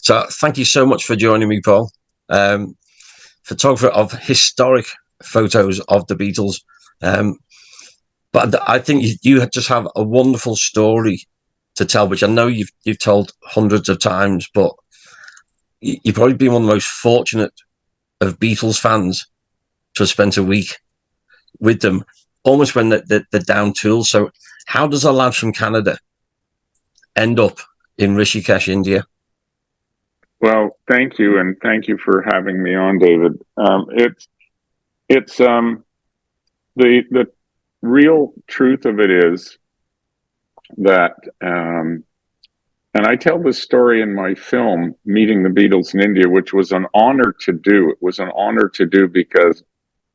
So thank you so much for joining me, Paul. Photographer of historic photos of the Beatles. But I think you just have a wonderful story to tell, which I know you've told hundreds of times, but you've probably been one of the most fortunate of Beatles fans to have spent a week with them, almost when they're down tools. So how does a lad from Canada end up in Rishikesh, India? Well, thank you, and thank you for having me on, David. It's the real truth of it is that, and I tell this story in my film, Meeting the Beatles in India, which was an honor to do. It was an honor to do because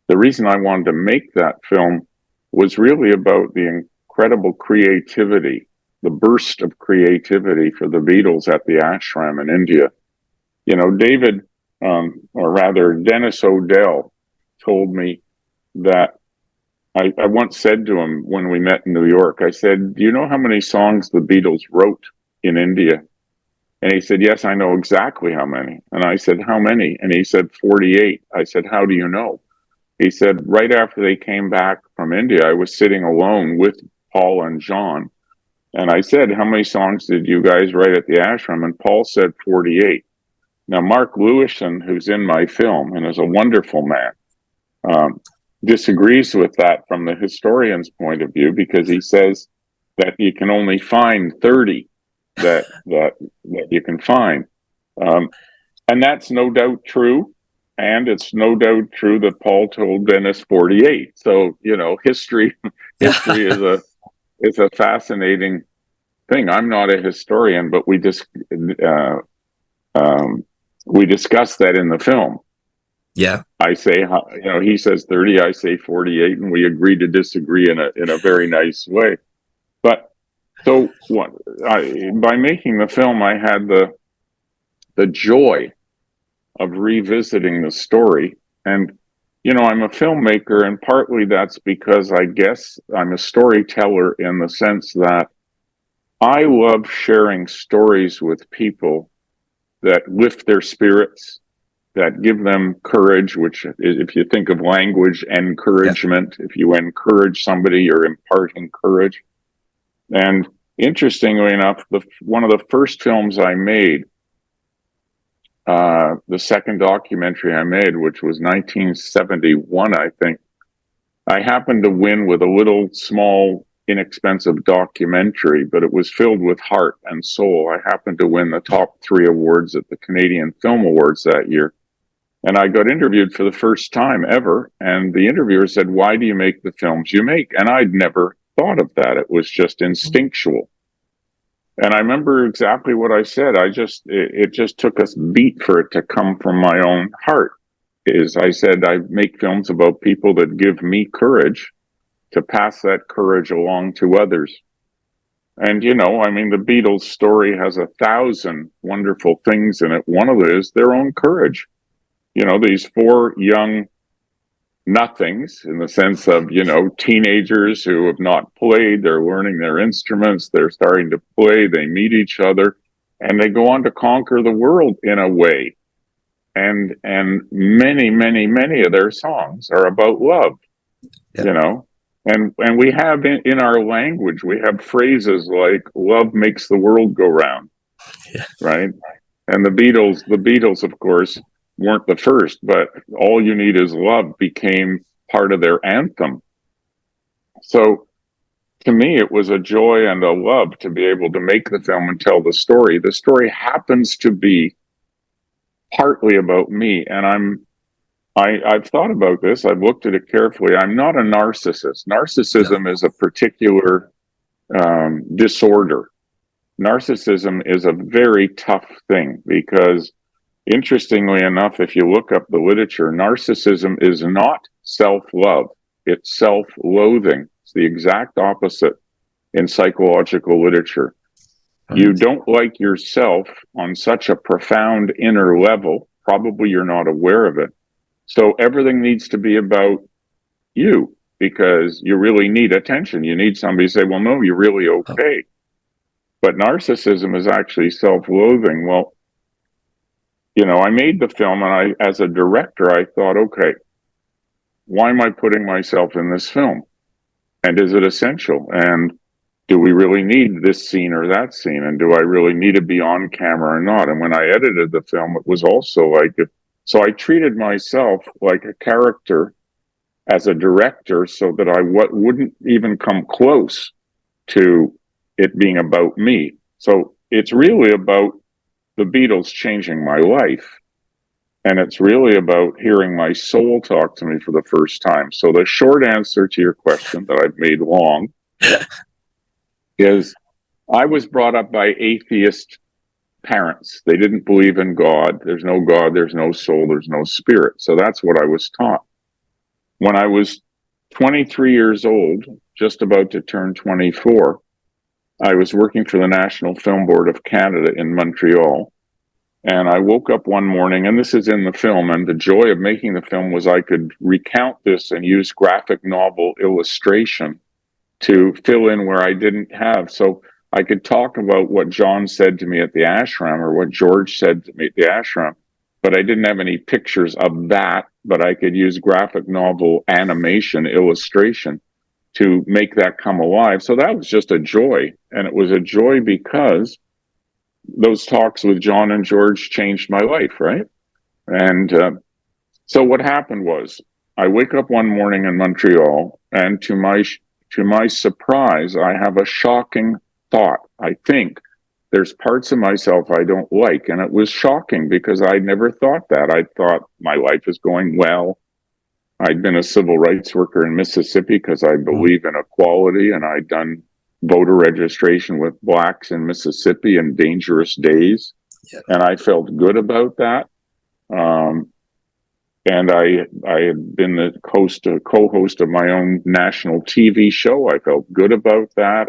the reason I wanted to make that film was really about the incredible creativity, the burst of creativity for the Beatles at the Ashram in India. You know, David, or rather Dennis O'Dell, told me that I once said to him when we met in New York, I said, "Do you know how many songs the Beatles wrote in India?" And he said, "Yes, I know exactly how many." And I said, "How many?" And he said, 48. I said, "How do you know?" He said, "Right after they came back from India, I was sitting alone with Paul and John. And I said, 'How many songs did you guys write at the ashram?' And Paul said 48. Now, Mark Lewison, who's in my film and is a wonderful man, disagrees with that from the historian's point of view, because he says that you can only find 30 that you can find. And that's no doubt true. And it's no doubt true that Paul told Dennis 48. So, you know, history is a fascinating thing. I'm not a historian, but we discussed that in the film. Yeah. I say, you know, he says 30, I say 48, and we agree to disagree in a very nice way. But so by making the film, I had the joy of revisiting the story. And, you know, I'm a filmmaker, and partly that's because I guess I'm a storyteller in the sense that I love sharing stories with people that lift their spirits, that give them courage, which, if you think of language, encouragement, if you encourage somebody, you're imparting courage. And interestingly enough, one of the first films I made, the second documentary I made, which was 1971, I think, I happened to win with a little small, inexpensive documentary, but it was filled with heart and soul. I happened to win the top 3 awards at the Canadian Film Awards that year. And I got interviewed for the first time ever. And the interviewer said, "Why do you make the films you make?" And I'd never thought of that. It was just instinctual. And I remember exactly what I said. It just took a beat for it to come from my own heart. I said, I make films about people that give me courage to pass that courage along to others. And, you know, I mean, the Beatles story has 1,000 wonderful things in it. One of it is their own courage. You know, these 4 young nothings, in the sense of, you know, teenagers who have not played, they're learning their instruments, they're starting to play, they meet each other, and they go on to conquer the world in a way. And many, many, many of their songs are about love, you know. And we have in our language, we have phrases like "love makes the world go round," right? And the Beatles, of course, weren't the first, but "All You Need Is Love" became part of their anthem. So to me, it was a joy and a love to be able to make the film and tell the story. The story happens to be partly about me, and I've thought about this. I've looked at it carefully. I'm not a narcissist. Narcissism is a particular disorder. Narcissism is a very tough thing because, interestingly enough, if you look up the literature, narcissism is not self-love. It's self-loathing. It's the exact opposite in psychological literature. You don't like yourself on such a profound inner level. Probably you're not aware of it. So everything needs to be about you because you really need attention. You need somebody to say, "Well, no, you're really okay." But narcissism is actually self-loathing. Well, I made the film, and as a director, I thought, okay, why am I putting myself in this film? And is it essential? And do we really need this scene or that scene? And do I really need to be on camera or not? And when I edited the film, it was also like, so I treated myself like a character as a director so that I wouldn't even come close to it being about me. So it's really about the Beatles changing my life. And it's really about hearing my soul talk to me for the first time. So the short answer to your question that I've made long is I was brought up by atheist parents. They didn't believe in God. There's no God, there's no soul, there's no spirit. So that's what I was taught. When I was 23 years old, just about to turn 24, I was working for the National Film Board of Canada in Montreal. And I woke up one morning, and this is in the film, and the joy of making the film was I could recount this and use graphic novel illustration to fill in where I didn't have. So I could talk about what John said to me at the ashram or what George said to me at the ashram, but I didn't have any pictures of that, but I could use graphic novel animation illustration to make that come alive. So that was just a joy. And it was a joy because those talks with John and George changed my life, right? And so what happened was I wake up one morning in Montreal, and to my surprise, I have a shocking thought. I think there's parts of myself I don't like, and it was shocking because I'd never thought that. I thought my life is going well. I'd been a civil rights worker in Mississippi because I believe in equality, and I'd done voter registration with blacks in Mississippi in dangerous days. Yeah. And I felt good about that. And I had been the co-host of my own national TV show. I felt good about that.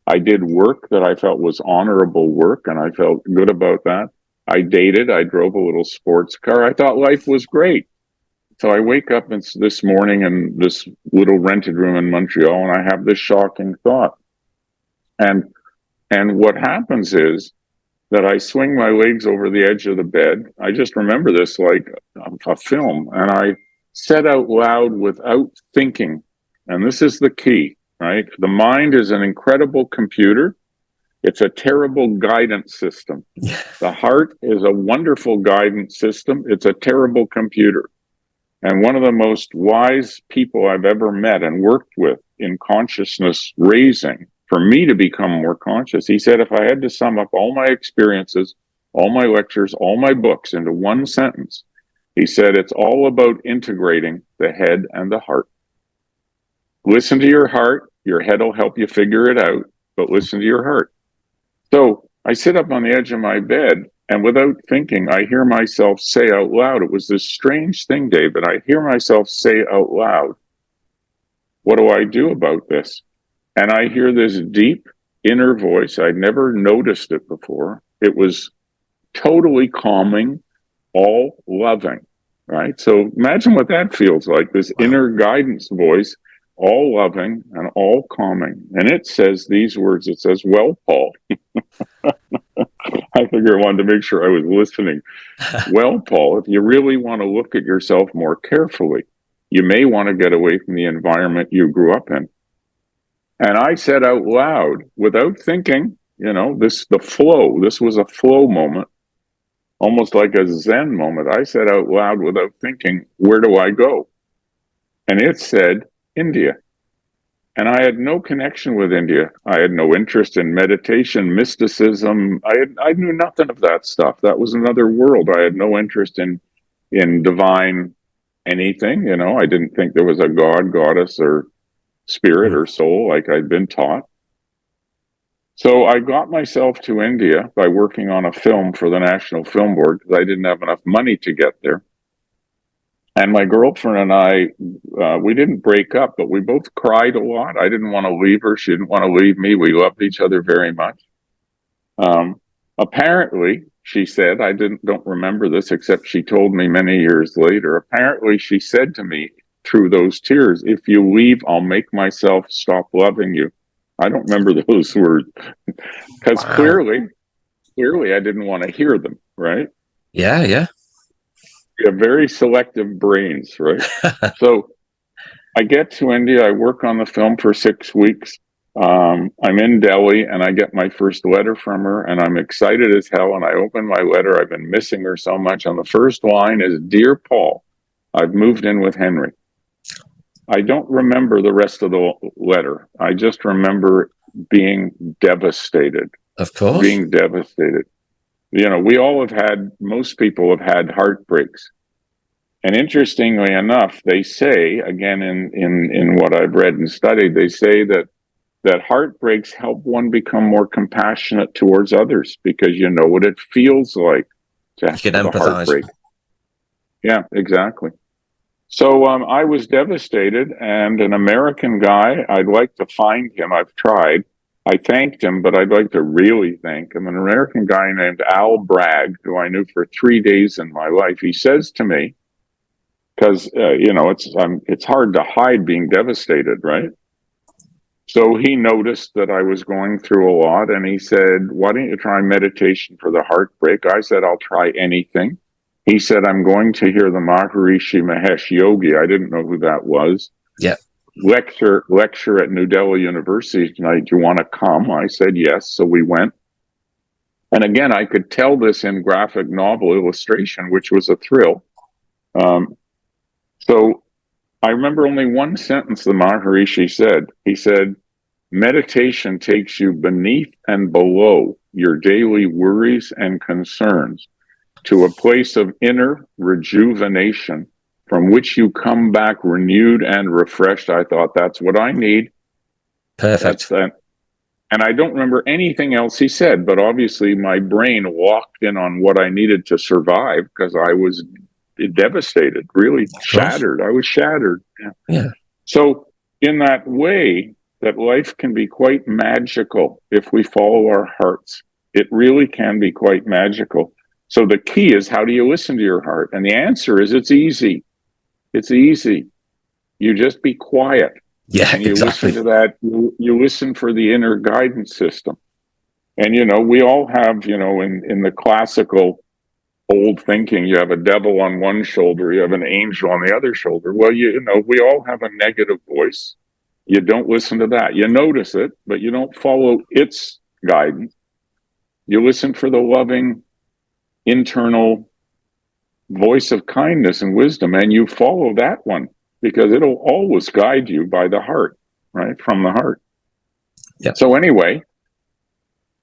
I did work that I felt was honorable work, and I felt good about that. I dated. I drove a little sports car. I thought life was great. So I wake up this morning in this little rented room in Montreal, and I have this shocking thought. And what happens is that I swing my legs over the edge of the bed. I just remember this like a film, and I said out loud without thinking, and this is the key, right? The mind is an incredible computer. It's a terrible guidance system. The heart is a wonderful guidance system. It's a terrible computer. And one of the most wise people I've ever met and worked with in consciousness raising, for me to become more conscious, he said, if I had to sum up all my experiences, all my lectures, all my books into one sentence, he said, it's all about integrating the head and the heart. Listen to your heart. Your head will help you figure it out, but listen to your heart. So I sit up on the edge of my bed, and without thinking, I hear myself say out loud, it was this strange thing, David. I hear myself say out loud, what do I do about this? And I hear this deep inner voice. I'd never noticed it before. It was totally calming, all loving, right? So imagine what that feels like, this inner guidance voice, all loving and all calming. And it says these words, it says, well, Paul, I figure I wanted to make sure I was listening. Well, Paul, if you really want to look at yourself more carefully, you may want to get away from the environment you grew up in. And I said out loud, without thinking, the flow, this was a flow moment, almost like a Zen moment. I said out loud without thinking, where do I go? And it said, India. And I had no connection with India. I had no interest in meditation, mysticism. I knew nothing of that stuff. That was another world. I had no interest in divine anything. I didn't think there was a god, goddess, or spirit or soul like I'd been taught. So I got myself to India by working on a film for the National Film Board because I didn't have enough money to get there. And my girlfriend and I, we didn't break up, but we both cried a lot. I didn't want to leave her. She didn't want to leave me. We loved each other very much. Apparently, she said, I don't remember this, except she told me many years later. Apparently, she said to me through those tears, if you leave, I'll make myself stop loving you. I don't remember those words because clearly I didn't want to hear them, right? Yeah. We have very selective brains, right? So I get to India. I work on the film for 6 weeks. I'm in Delhi and I get my first letter from her and I'm excited as hell. And I open my letter. I've been missing her so much. And the first line is, "Dear Paul, I've moved in with Henry." I don't remember the rest of the letter. I just remember being devastated, Of course. being devastated. We all have had, most people have had heartbreaks. And interestingly enough, they say, again, in what I've read and studied, they say that heartbreaks help one become more compassionate towards others because you know what it feels like to You can have a empathize. heartbreak. Yeah, exactly. So I was devastated, and an American guy, I'd like to find him. I've tried. I thanked him, but I'd like to really thank him. An American guy named Al Bragg, who I knew for 3 days in my life, he says to me, because it's hard to hide being devastated, right? So he noticed that I was going through a lot, and he said, "Why don't you try meditation for the heartbreak?" I said, "I'll try anything." He said, "I'm going to hear the Maharishi Mahesh Yogi." I didn't know who that was. Yeah. Lecture at New Delhi University tonight. Do you want to come? I said yes. So we went. And again, I could tell this in graphic novel illustration, which was a thrill. So I remember only one sentence the Maharishi said. He said, "Meditation takes you beneath and below your daily worries and concerns to a place of inner rejuvenation from which you come back renewed and refreshed." I thought, that's what I need. That's Perfect. that. And I don't remember anything else he said, but obviously my brain locked in on what I needed to survive because I was devastated, really Of course. shattered. I was shattered. Yeah. Yeah. So, in that way, that life can be quite magical if we follow our hearts. It really can be quite magical. So, the key is, how do you listen to your heart? And the answer is, it's easy. It's easy. You just be quiet Yeah, and you listen exactly. to that. You listen for the inner guidance system. And, we all have, in the classical old thinking, you have a devil on one shoulder, you have an angel on the other shoulder. Well, we all have a negative voice. You don't listen to that. You notice it, but you don't follow its guidance. You listen for the loving internal voice of kindness and wisdom, and you follow that one because it'll always guide you by the heart, right? From the heart. Yeah. So anyway,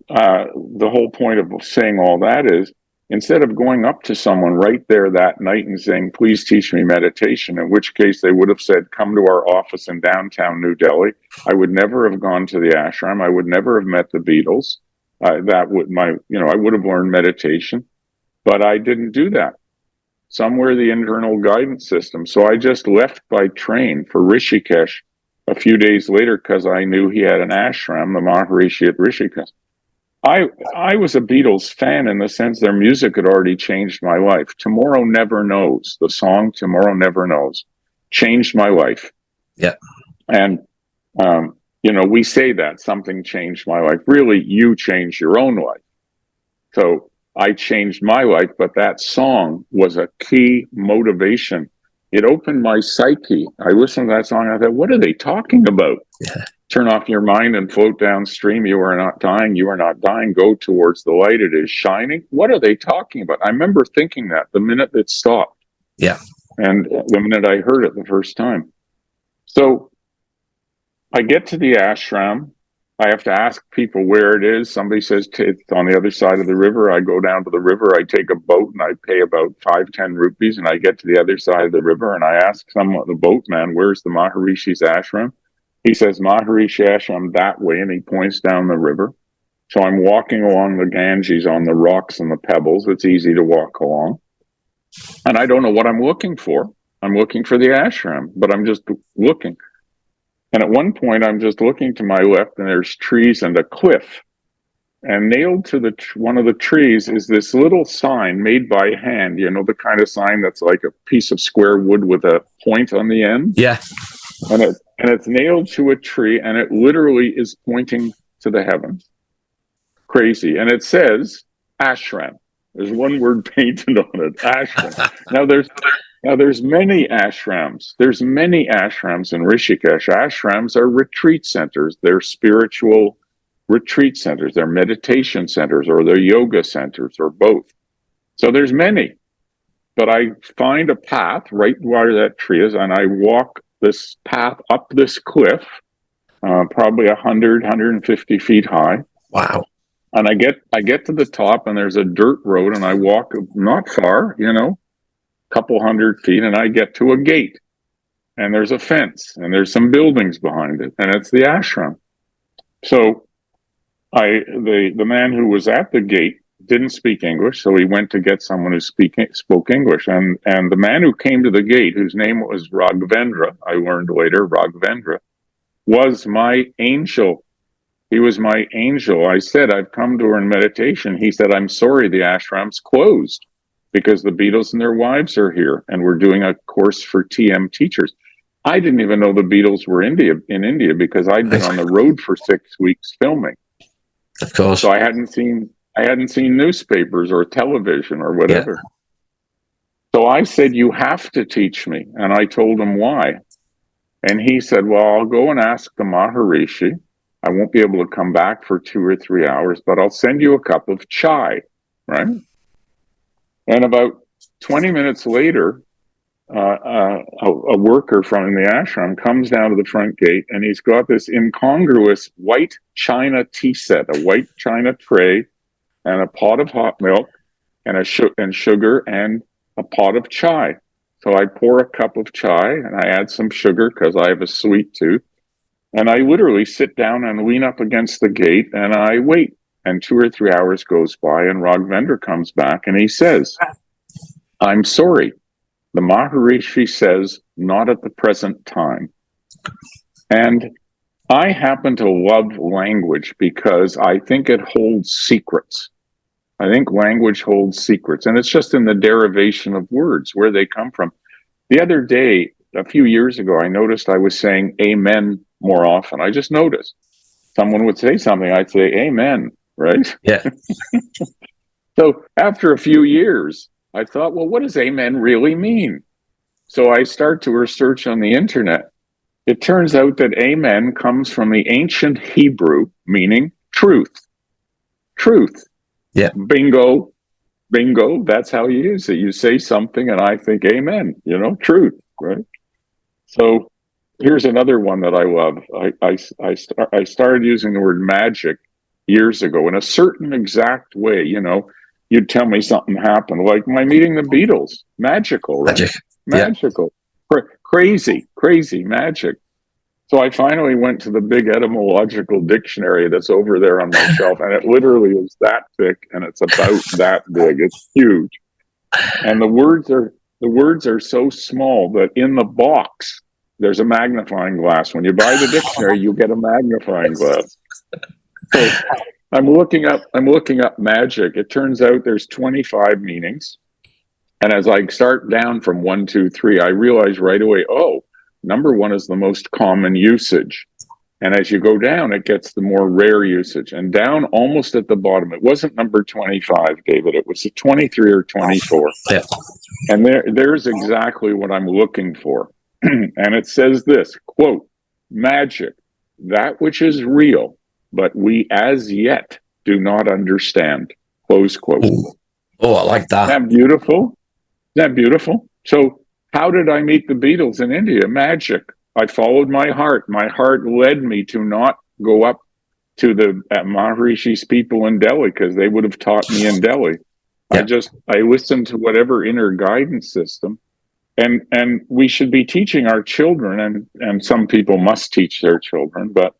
the whole point of saying all that is, instead of going up to someone right there that night and saying, "Please teach me meditation," in which case they would have said, "Come to our office in downtown New Delhi," I would never have gone to the ashram. I would never have met the Beatles. I would have learned meditation, but I didn't do that. Somewhere the internal guidance system. So I just left by train for Rishikesh a few days later because I knew he had an ashram, the Maharishi at Rishikesh. I was a Beatles fan in the sense their music had already changed my life. Tomorrow Never Knows, the song Tomorrow Never Knows, changed my life. Yeah. And, we say that something changed my life. Really, you changed your own life. So I changed my life, but that song was a key motivation. It opened my psyche. I listened to that song. I thought, what are they talking about? Yeah. Turn off your mind and float downstream. You are not dying. You are not dying. Go towards the light. It is shining. What are they talking about? I remember thinking that the minute it stopped. Yeah. And the minute I heard it the first time. So I get to the ashram. I have to ask people where it is. Somebody says it's on the other side of the river. I go down to the river. I take a boat and I pay about 5-10 rupees. And I get to the other side of the river and I ask the boatman, "Where's the Maharishi's ashram?" He says, "Maharishi ashram that way." And he points down the river. So I'm walking along the Ganges on the rocks and the pebbles. It's easy to walk along. And I don't know what I'm looking for. I'm looking for the ashram, but I'm just looking. And at one point, I'm just looking to my left, and there's trees and a cliff. And nailed to one of the trees is this little sign made by hand. The kind of sign that's like a piece of square wood with a point on the end. Yeah. And it's nailed to a tree, and it literally is pointing to the heavens. Crazy. And it says ashram. There's one word painted on it, ashram. Now there's many ashrams. There's many ashrams in Rishikesh. Ashrams are retreat centers. They're spiritual retreat centers. They're meditation centers, or they're yoga centers, or both. So there's many. But I find a path right where that tree is, and I walk this path up this cliff, probably 100, 150 feet high. Wow. And I get to the top, and there's a dirt road, and I walk not far, a couple 100 feet, and I get to a gate, and there's a fence, and there's some buildings behind it, and it's the ashram. So the man who was at the gate didn't speak English, so he went to get someone who spoke English, and the man who came to the gate, whose name was Raghavendra, I learned later, Raghavendra, was my angel. He was my angel. I said, I've come to her in meditation. He said, I'm sorry, the ashram's closed because the Beatles and their wives are here, and we're doing a course for TM teachers. I didn't even know the Beatles were in India because I'd been on the road for 6 weeks filming. Of course. So I hadn't seen newspapers or television or whatever. Yeah. So I said, you have to teach me. And I told him why. And he said, well, I'll go and ask the Maharishi. I won't be able to come back for 2 or 3 hours, but I'll send you a cup of chai, right? And about 20 minutes later, a worker from the ashram comes down to the front gate, and he's got this incongruous white china tea set, a white china tray, and a pot of hot milk, and sugar, and a pot of chai. So I pour a cup of chai, and I add some sugar because I have a sweet tooth. And I literally sit down and lean up against the gate, and I wait. And 2 or 3 hours goes by, and Raghavendra comes back, and he says, I'm sorry. The Maharishi says, not at the present time. And I happen to love language because I think it holds secrets. I think language holds secrets, and it's just in the derivation of words, where they come from. The other day, a few years ago, I noticed I was saying amen more often. I just noticed. Someone would say something, I'd say amen, right? Yeah. So after a few years, I thought, well, what does amen really mean? So I start to research on the internet. It turns out that amen comes from the ancient Hebrew, meaning truth. Truth. Yeah. Bingo. Bingo. That's how you use it. You say something and I think amen, truth, right? So here's another one that I love. I started using the word magic years ago in a certain exact way. You'd tell me something happened, like my meeting the Beatles. Magical, right? Magical. Yeah. Crazy magic. So I finally went to the big etymological dictionary that's over there on my shelf, and it literally is that thick, and it's about that big. It's huge. And the words are so small that in the box there's a magnifying glass. When you buy the dictionary, you get a magnifying glass. So I'm looking up magic. It turns out there's 25 meanings. And as I start down from 1, 2, 3, I realize right away, number 1 is the most common usage. And as you go down, it gets the more rare usage. And down almost at the bottom, it wasn't number 25, David. It was 23 or 24. Yeah. And there's exactly what I'm looking for. And it says this, quote, magic, that which is real, but we as yet do not understand, close quote. Oh, I like that. Isn't that beautiful? Isn't that beautiful? So how did I meet the Beatles in India? Magic. I followed my heart. My heart led me to not go up to the Maharishi's people in Delhi, because they would have taught me in Delhi. Yeah. I listened to whatever inner guidance system. And we should be teaching our children, and some people must teach their children, but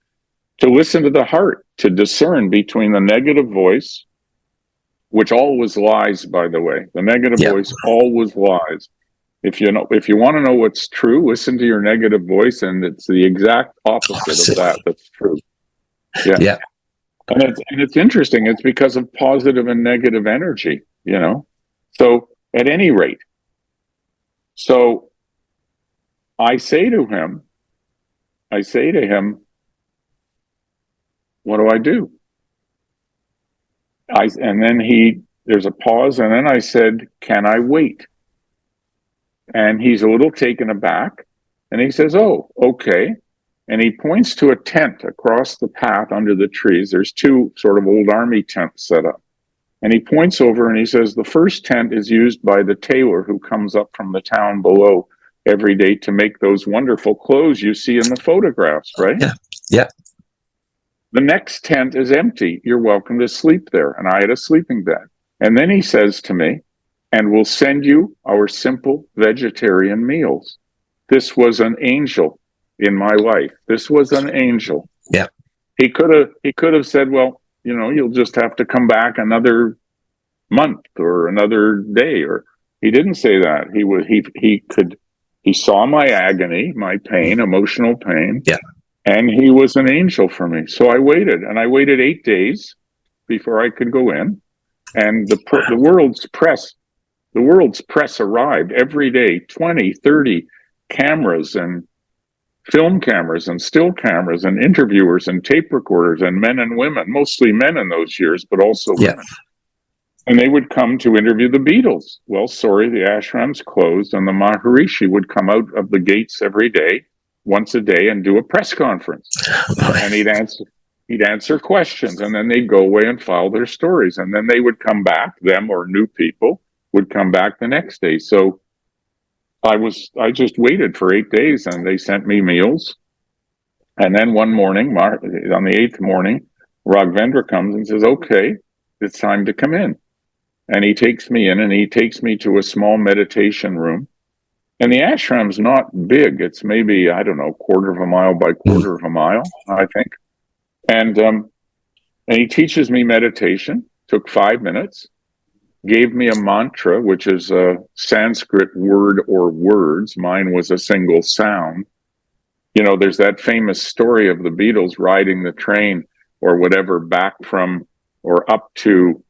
to listen to the heart, to discern between the negative voice, which always lies, by the way. The negative voice always lies. If you want to know what's true, listen to your negative voice, and it's the exact opposite of that that's true. Yeah. And it's interesting. It's because of positive and negative energy, So at any rate, so I say to him, what do I do? And then he there's a pause, and then I said, "Can I wait?" And he's a little taken aback, and he says, "Oh, okay." And he points to a tent across the path under the trees. There's two sort of old army tents set up. And he points over and he says, "The first tent is used by the tailor who comes up from the town below every day to make those wonderful clothes you see in the photographs, right? Yeah. Yeah. The next tent is empty. You're welcome to sleep there." And I had a sleeping bag. And then he says to me, "And we'll send you our simple vegetarian meals." This was an angel in my life. This was an angel. Yeah. He could have said, "Well, you'll just have to come back another month or another day," or he didn't say that. He saw my agony, my pain, emotional pain. Yeah. And he was an angel for me. So I waited, and I waited 8 days before I could go in. And the world's press arrived every day, 20, 30 cameras and film cameras and still cameras and interviewers and tape recorders and men and women, mostly men in those years, but also women. And they would come to interview the Beatles. Well, sorry, the ashrams closed, and the Maharishi would come out of the gates every day, once a day, and do a press conference. And he'd answer questions, and then they'd go away and file their stories. And then they would come back, them or new people would come back the next day. So I just waited for 8 days, and they sent me meals. And then one morning, on the 8th morning, Raghavendra comes and says, "Okay, it's time to come in." And he takes me in, and he takes me to a small meditation room. And the ashram's not big. It's maybe, I don't know, quarter of a mile by quarter of a mile, I think. And he teaches me meditation, took 5 minutes, gave me a mantra, which is a Sanskrit word or words. Mine was a single sound. There's that famous story of the Beatles riding the train or whatever back from or up to,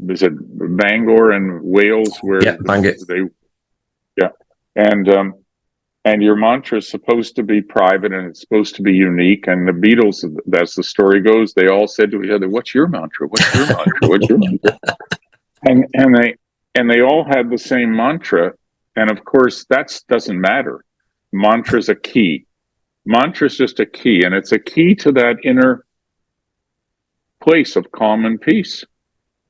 is it Bangor and Wales, where Bangor. And your mantra is supposed to be private, and it's supposed to be unique. And the Beatles, as the story goes, they all said to each other, "What's your mantra? What's your mantra? What's your mantra?" And they all had the same mantra. And of course, that doesn't matter. Mantra's a key. Mantra's just a key, and it's a key to that inner place of calm and peace,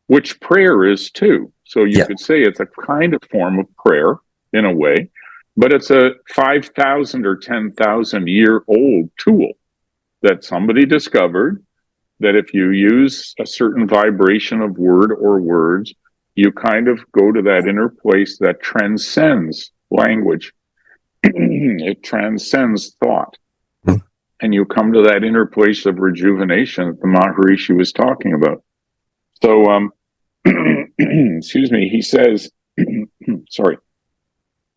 which prayer is too. So you could say it's a kind of form of prayer in a way, but it's a 5,000 or 10,000 year old tool that somebody discovered, that if you use a certain vibration of word or words, you kind of go to that inner place that transcends language. It transcends thought. And you come to that inner place of rejuvenation that the Maharishi was talking about. So, excuse me, he says, sorry,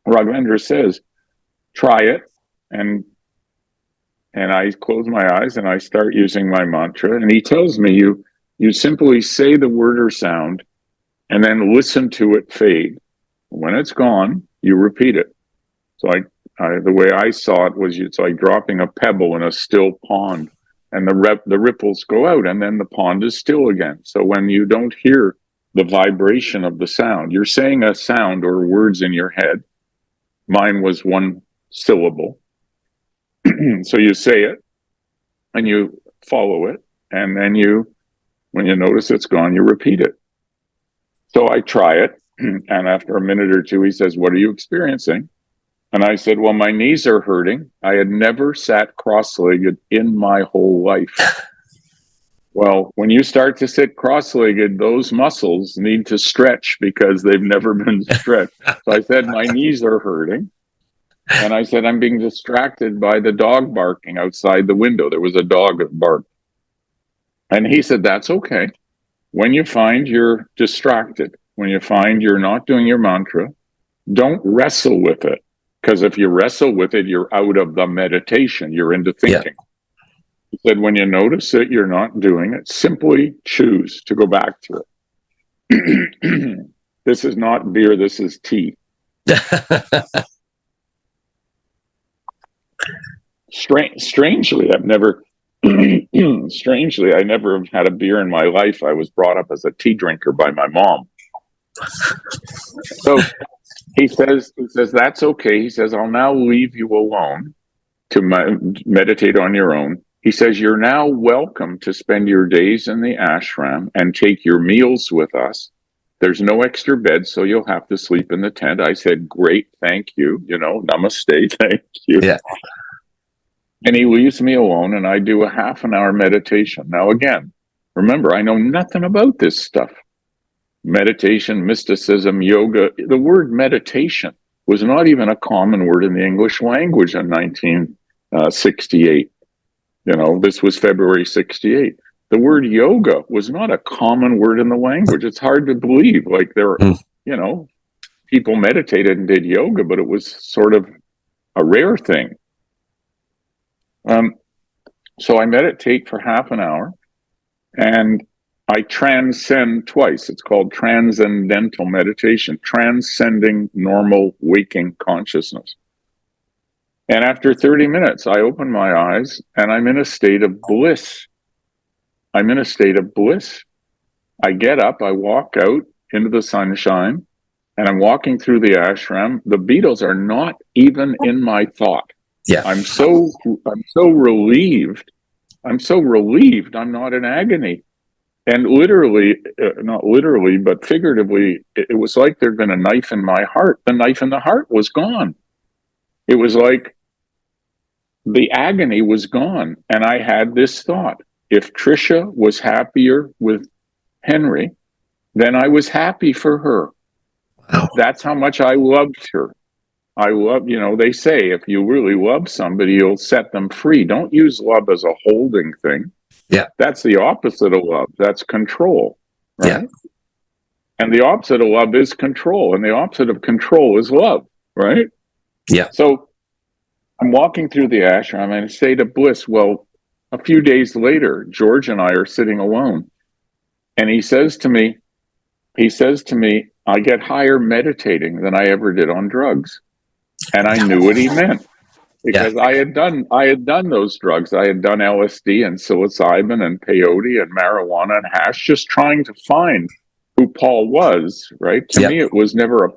Raghavendra says, "Try it." And I close my eyes and I start using my mantra. And he tells me, you simply say the word or sound and then listen to it fade. When it's gone, you repeat it. So the way I saw it was it's like dropping a pebble in a still pond, and the ripples go out, and then the pond is still again. So when you don't hear the vibration of the sound, you're saying a sound or words in your head. Mine was one syllable. So you say it and you follow it, and then when you notice it's gone, you repeat it. So I try it, and after a minute or two, he says, "What are you experiencing?" And I said, "Well, my knees are hurting. I had never sat cross-legged in my whole life." Well, when you start to sit cross-legged, those muscles need to stretch because they've never been stretched. So I said, "My knees are hurting." And I said, "I'm being distracted by the dog barking outside the window." There was a dog that barked. And he said, "That's okay. When you find you're distracted, when you find you're not doing your mantra, don't wrestle with it. Because if you wrestle with it, you're out of the meditation. You're into thinking." He said, "When you notice it, you're not doing it, simply choose to go back to it." This is not beer. This is tea. Strangely, I've never Strangely, I never have had a beer in my life. I was brought up as a tea drinker by my mom. So he says, that's okay. He says, I'll now leave you alone to meditate on your own. He says, you're now welcome to spend your days in the ashram and take your meals with us. There's no extra bed, so you'll have to sleep in the tent. I said, great, thank you. Namaste, thank you. Yeah. And he leaves me alone, and I do a half an hour meditation. Now, again, remember, I know nothing about this stuff. Meditation, mysticism, yoga. The word meditation was not even a common word in the English language in 1968. This was February 68. The word yoga was not a common word in the language. It's hard to believe. Like people meditated and did yoga, but it was sort of a rare thing. So I meditate for half an hour, and I transcend twice. It's called Transcendental Meditation, transcending normal waking consciousness. And after 30 minutes, I open my eyes, and I'm in a state of bliss. I'm in a state of bliss. I get up, I walk out into the sunshine, and I'm walking through the ashram. The Beatles are not even in my thought. Yeah. I'm so relieved. I'm so relieved I'm not in agony. And literally, not literally, but figuratively, it was like there'd been a knife in my heart. The knife in the heart was gone. It was like the agony was gone. And I had this thought: if Trisha was happier with Henry, then I was happy for her. Wow. That's how much I loved her. I love, they say if you really love somebody, you'll set them free. Don't use love as a holding thing. Yeah. That's the opposite of love. That's control. Right? Yeah. And the opposite of love is control. And the opposite of control is love. Right? Yeah. So I'm walking through the ashram in a state of bliss. Well, a few days later, George and I are sitting alone. And he says to me, I get higher meditating than I ever did on drugs. And I knew what he meant, because I had done those drugs. I had done LSD and psilocybin and peyote and marijuana and hash, just trying to find who Paul was. Right? To me, it was never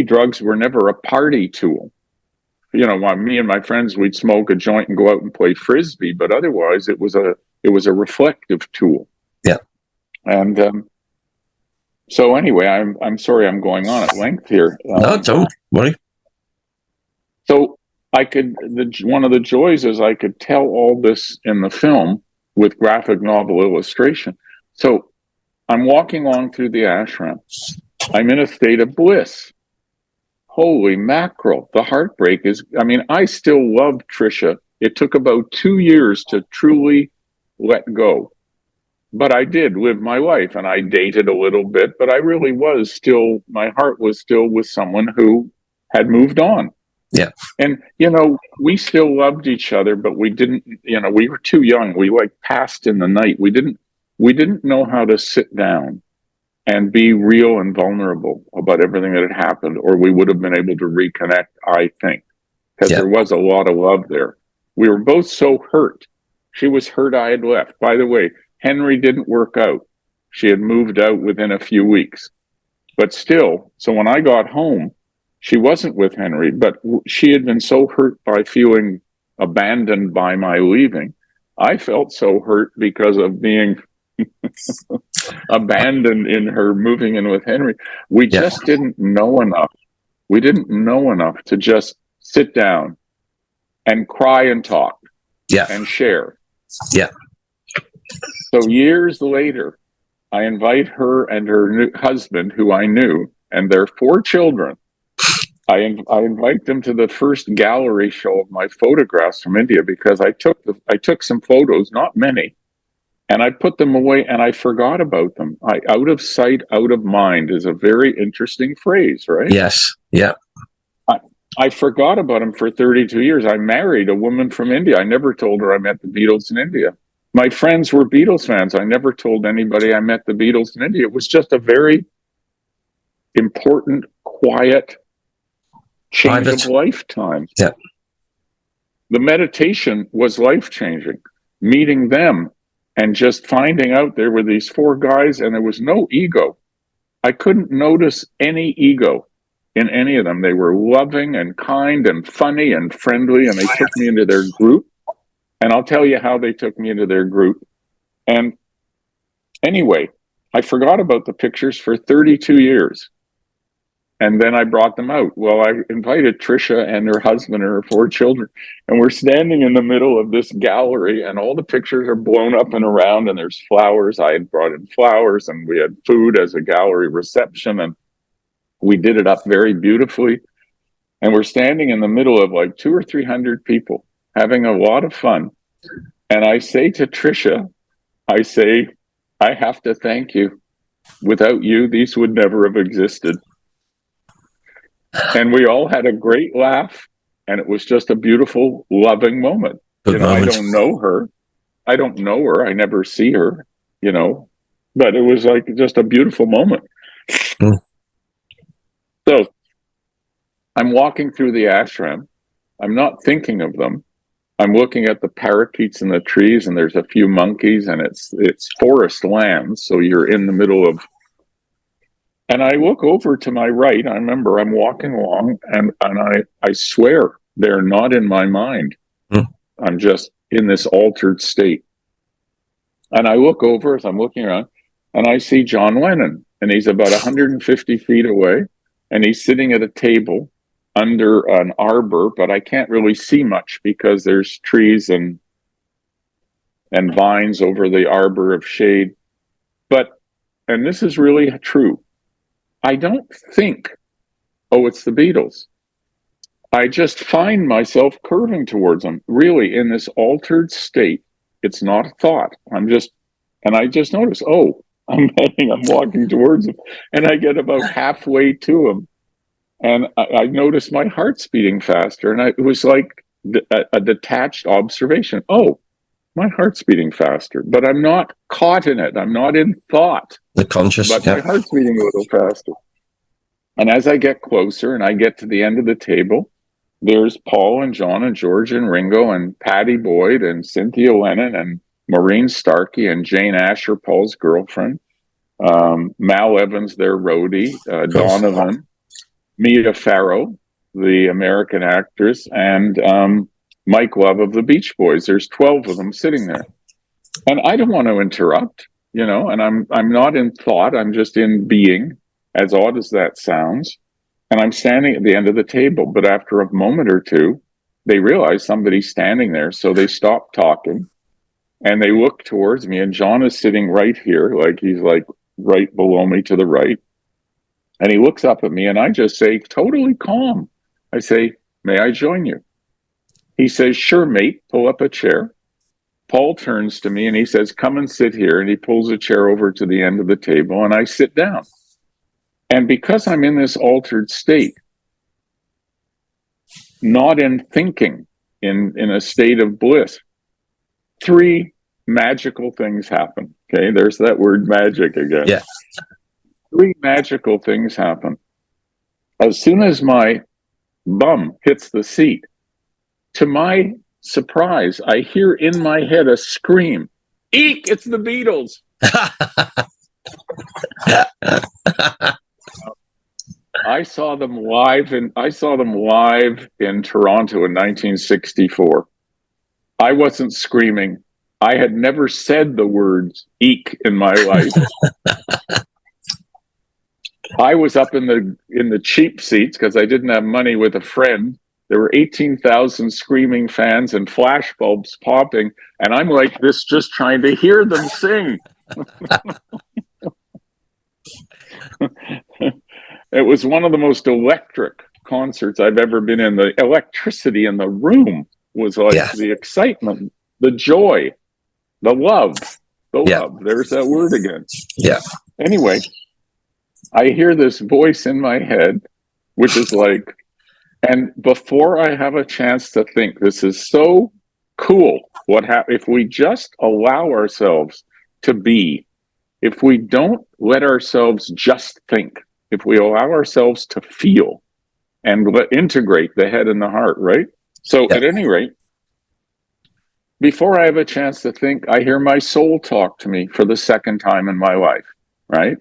drugs were never a party tool. Me and my friends, we'd smoke a joint and go out and play frisbee, but otherwise, it was a reflective tool. Yeah. And so anyway, I'm sorry I'm going on at length here. No, don't worry. So one of the joys is I could tell all this in the film with graphic novel illustration. So I'm walking along through the ashram. I'm in a state of bliss. Holy mackerel. The heartbreak I still love Trisha. It took about 2 years to truly let go. But I did live my life, and I dated a little bit, but I really was still, my heart was still with someone who had moved on. Yeah. And, we still loved each other, but we didn't, we were too young. We passed in the night. We didn't know how to sit down and be real and vulnerable about everything that had happened, or we would have been able to reconnect, I think, because there was a lot of love there. We were both so hurt. She was hurt I had left. By the way, Henry didn't work out. She had moved out within a few weeks. But still, so when I got home, she wasn't with Henry, but she had been so hurt by feeling abandoned by my leaving. I felt so hurt because of being abandoned in her moving in with Henry. We just didn't know enough. We didn't know enough to just sit down and cry and talk and share. Yeah. So years later, I invite her and her new husband, who I knew, and their 4 children. I invite them to the first gallery show of my photographs from India, because I took some photos, not many, and I put them away and I forgot about them. Out of sight, out of mind is a very interesting phrase, right? Yes. Yeah. I forgot about them for 32 years. I married a woman from India. I never told her I met the Beatles in India. My friends were Beatles fans. I never told anybody I met the Beatles in India. It was just a very important, quiet change of lifetime. Yeah. The meditation was life-changing. meeting them and just finding out there were these four guys and there was no ego. I couldn't notice any ego in any of them. They were loving and kind and funny and friendly, and they took me into their group. And I'll tell you how they took me into their group. And anyway, I forgot about the pictures for 32 years. And then I brought them out. Well, I invited Trisha and her husband and her four children. And we're standing in the middle of this gallery, and all the pictures are blown up and around, and there's flowers. I had brought in flowers, and we had food as a gallery reception, and we did it up very beautifully. And we're standing in the middle of like 200 or 300 people having a lot of fun. And I say to Trisha, I say, I have to thank you. Without you, these would never have existed. And we all had a great laugh, and it was just a beautiful, loving moment. I don't know her. I never see her, but it was like just a beautiful moment. So I'm walking through the ashram. I'm not thinking of them. I'm looking at the parakeets in the trees, and there's a few monkeys, and it's forest land. So you're in the middle of. And I look over to my right. I remember I'm walking along, and I swear they're not in my mind. I'm just in this altered state. And I look over as I'm looking around, and I see John Lennon, and he's about 150 feet away, and he's sitting at a table under an arbor, but I can't really see much because there's trees and vines over the arbor of shade. And this is really true, I don't think, oh, it's the Beatles. I just find myself curving towards them, really in this altered state. It's not a thought. And I just notice, oh, I'm walking towards them, and I get about halfway to them, and I notice my heart's beating faster, and it was like a detached observation. Oh, my heart's beating faster, but I'm not caught in it. I'm not in thought. The conscious, but my heart's beating a little faster. And as I get closer and I get to the end of the table, there's Paul and John and George and Ringo and Patty Boyd and Cynthia Lennon and Maureen Starkey and Jane Asher, Paul's girlfriend, Mal Evans, their roadie, Donovan, Mia Farrow, the American actress, and Mike Love of the Beach Boys. There's 12 of them sitting there. And I don't want to interrupt, and I'm not in thought. I'm just in being, as odd as that sounds. And I'm standing at the end of the table. But after a moment or two, they realize somebody's standing there. So they stop talking and they look towards me. And John is sitting right here, like he's like right below me to the right. And he looks up at me, and I just say, totally calm. I say, may I join you? He says, sure, mate, pull up a chair. Paul turns to me and he says, come and sit here. And he pulls a chair over to the end of the table, and I sit down. And because I'm in this altered state, not in thinking, in a state of bliss, 3 magical things happen. Okay, there's that word magic again. Yeah. 3 magical things happen. As soon as my bum hits the seat, to my surprise, I hear in my head a scream, eek, it's the Beatles. I saw them live in Toronto in 1964. I wasn't screaming. I had never said the words eek in my life. I was up in the cheap seats because I didn't have money with a friend. There were 18,000 screaming fans and flash bulbs popping, and I'm like this, just trying to hear them sing. It was one of the most electric concerts I've ever been in. The electricity in the room was like the excitement, the joy, the love, love. There's that word again. Yeah. Anyway, I hear this voice in my head, which is like, and before I have a chance to think, this is so cool. If we just allow ourselves to be, if we don't let ourselves just think, if we allow ourselves to feel and integrate the head and the heart, right? So at any rate, before I have a chance to think, I hear my soul talk to me for the second time in my life, right?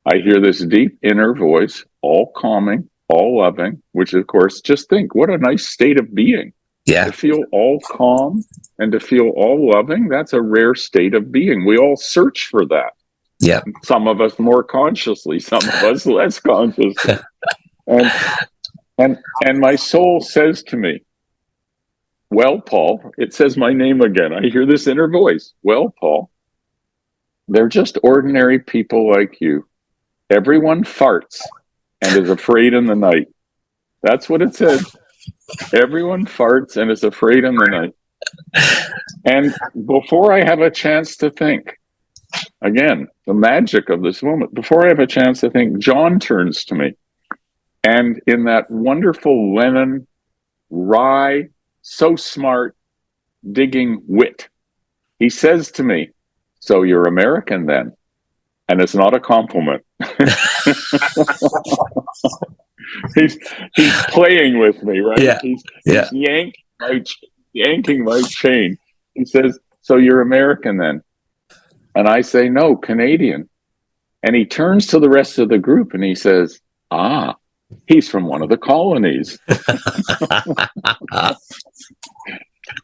I hear this deep inner voice, all calming, all loving, which of course, just think, what a nice state of being. Yeah. To feel all calm and to feel all loving, that's a rare state of being. We all search for that. Yeah. Some of us more consciously, some of us less consciously. And my soul says to me, well, Paul, it says my name again. I hear this inner voice. Well, Paul, they're just ordinary people like you. Everyone farts and is afraid in the night. That's what it said. Everyone farts and is afraid in the night. And before I have a chance to think, again, the magic of this moment, before I have a chance to think, John turns to me. And in that wonderful Lennon, wry, so smart, digging wit, he says to me, so you're American then? And it's not a compliment. he's playing with me, right? Yeah. He's Yeah. yanking my chain. He says, so you're American then? And I say, no, Canadian. And he turns to the rest of the group and he says, ah, he's from one of the colonies.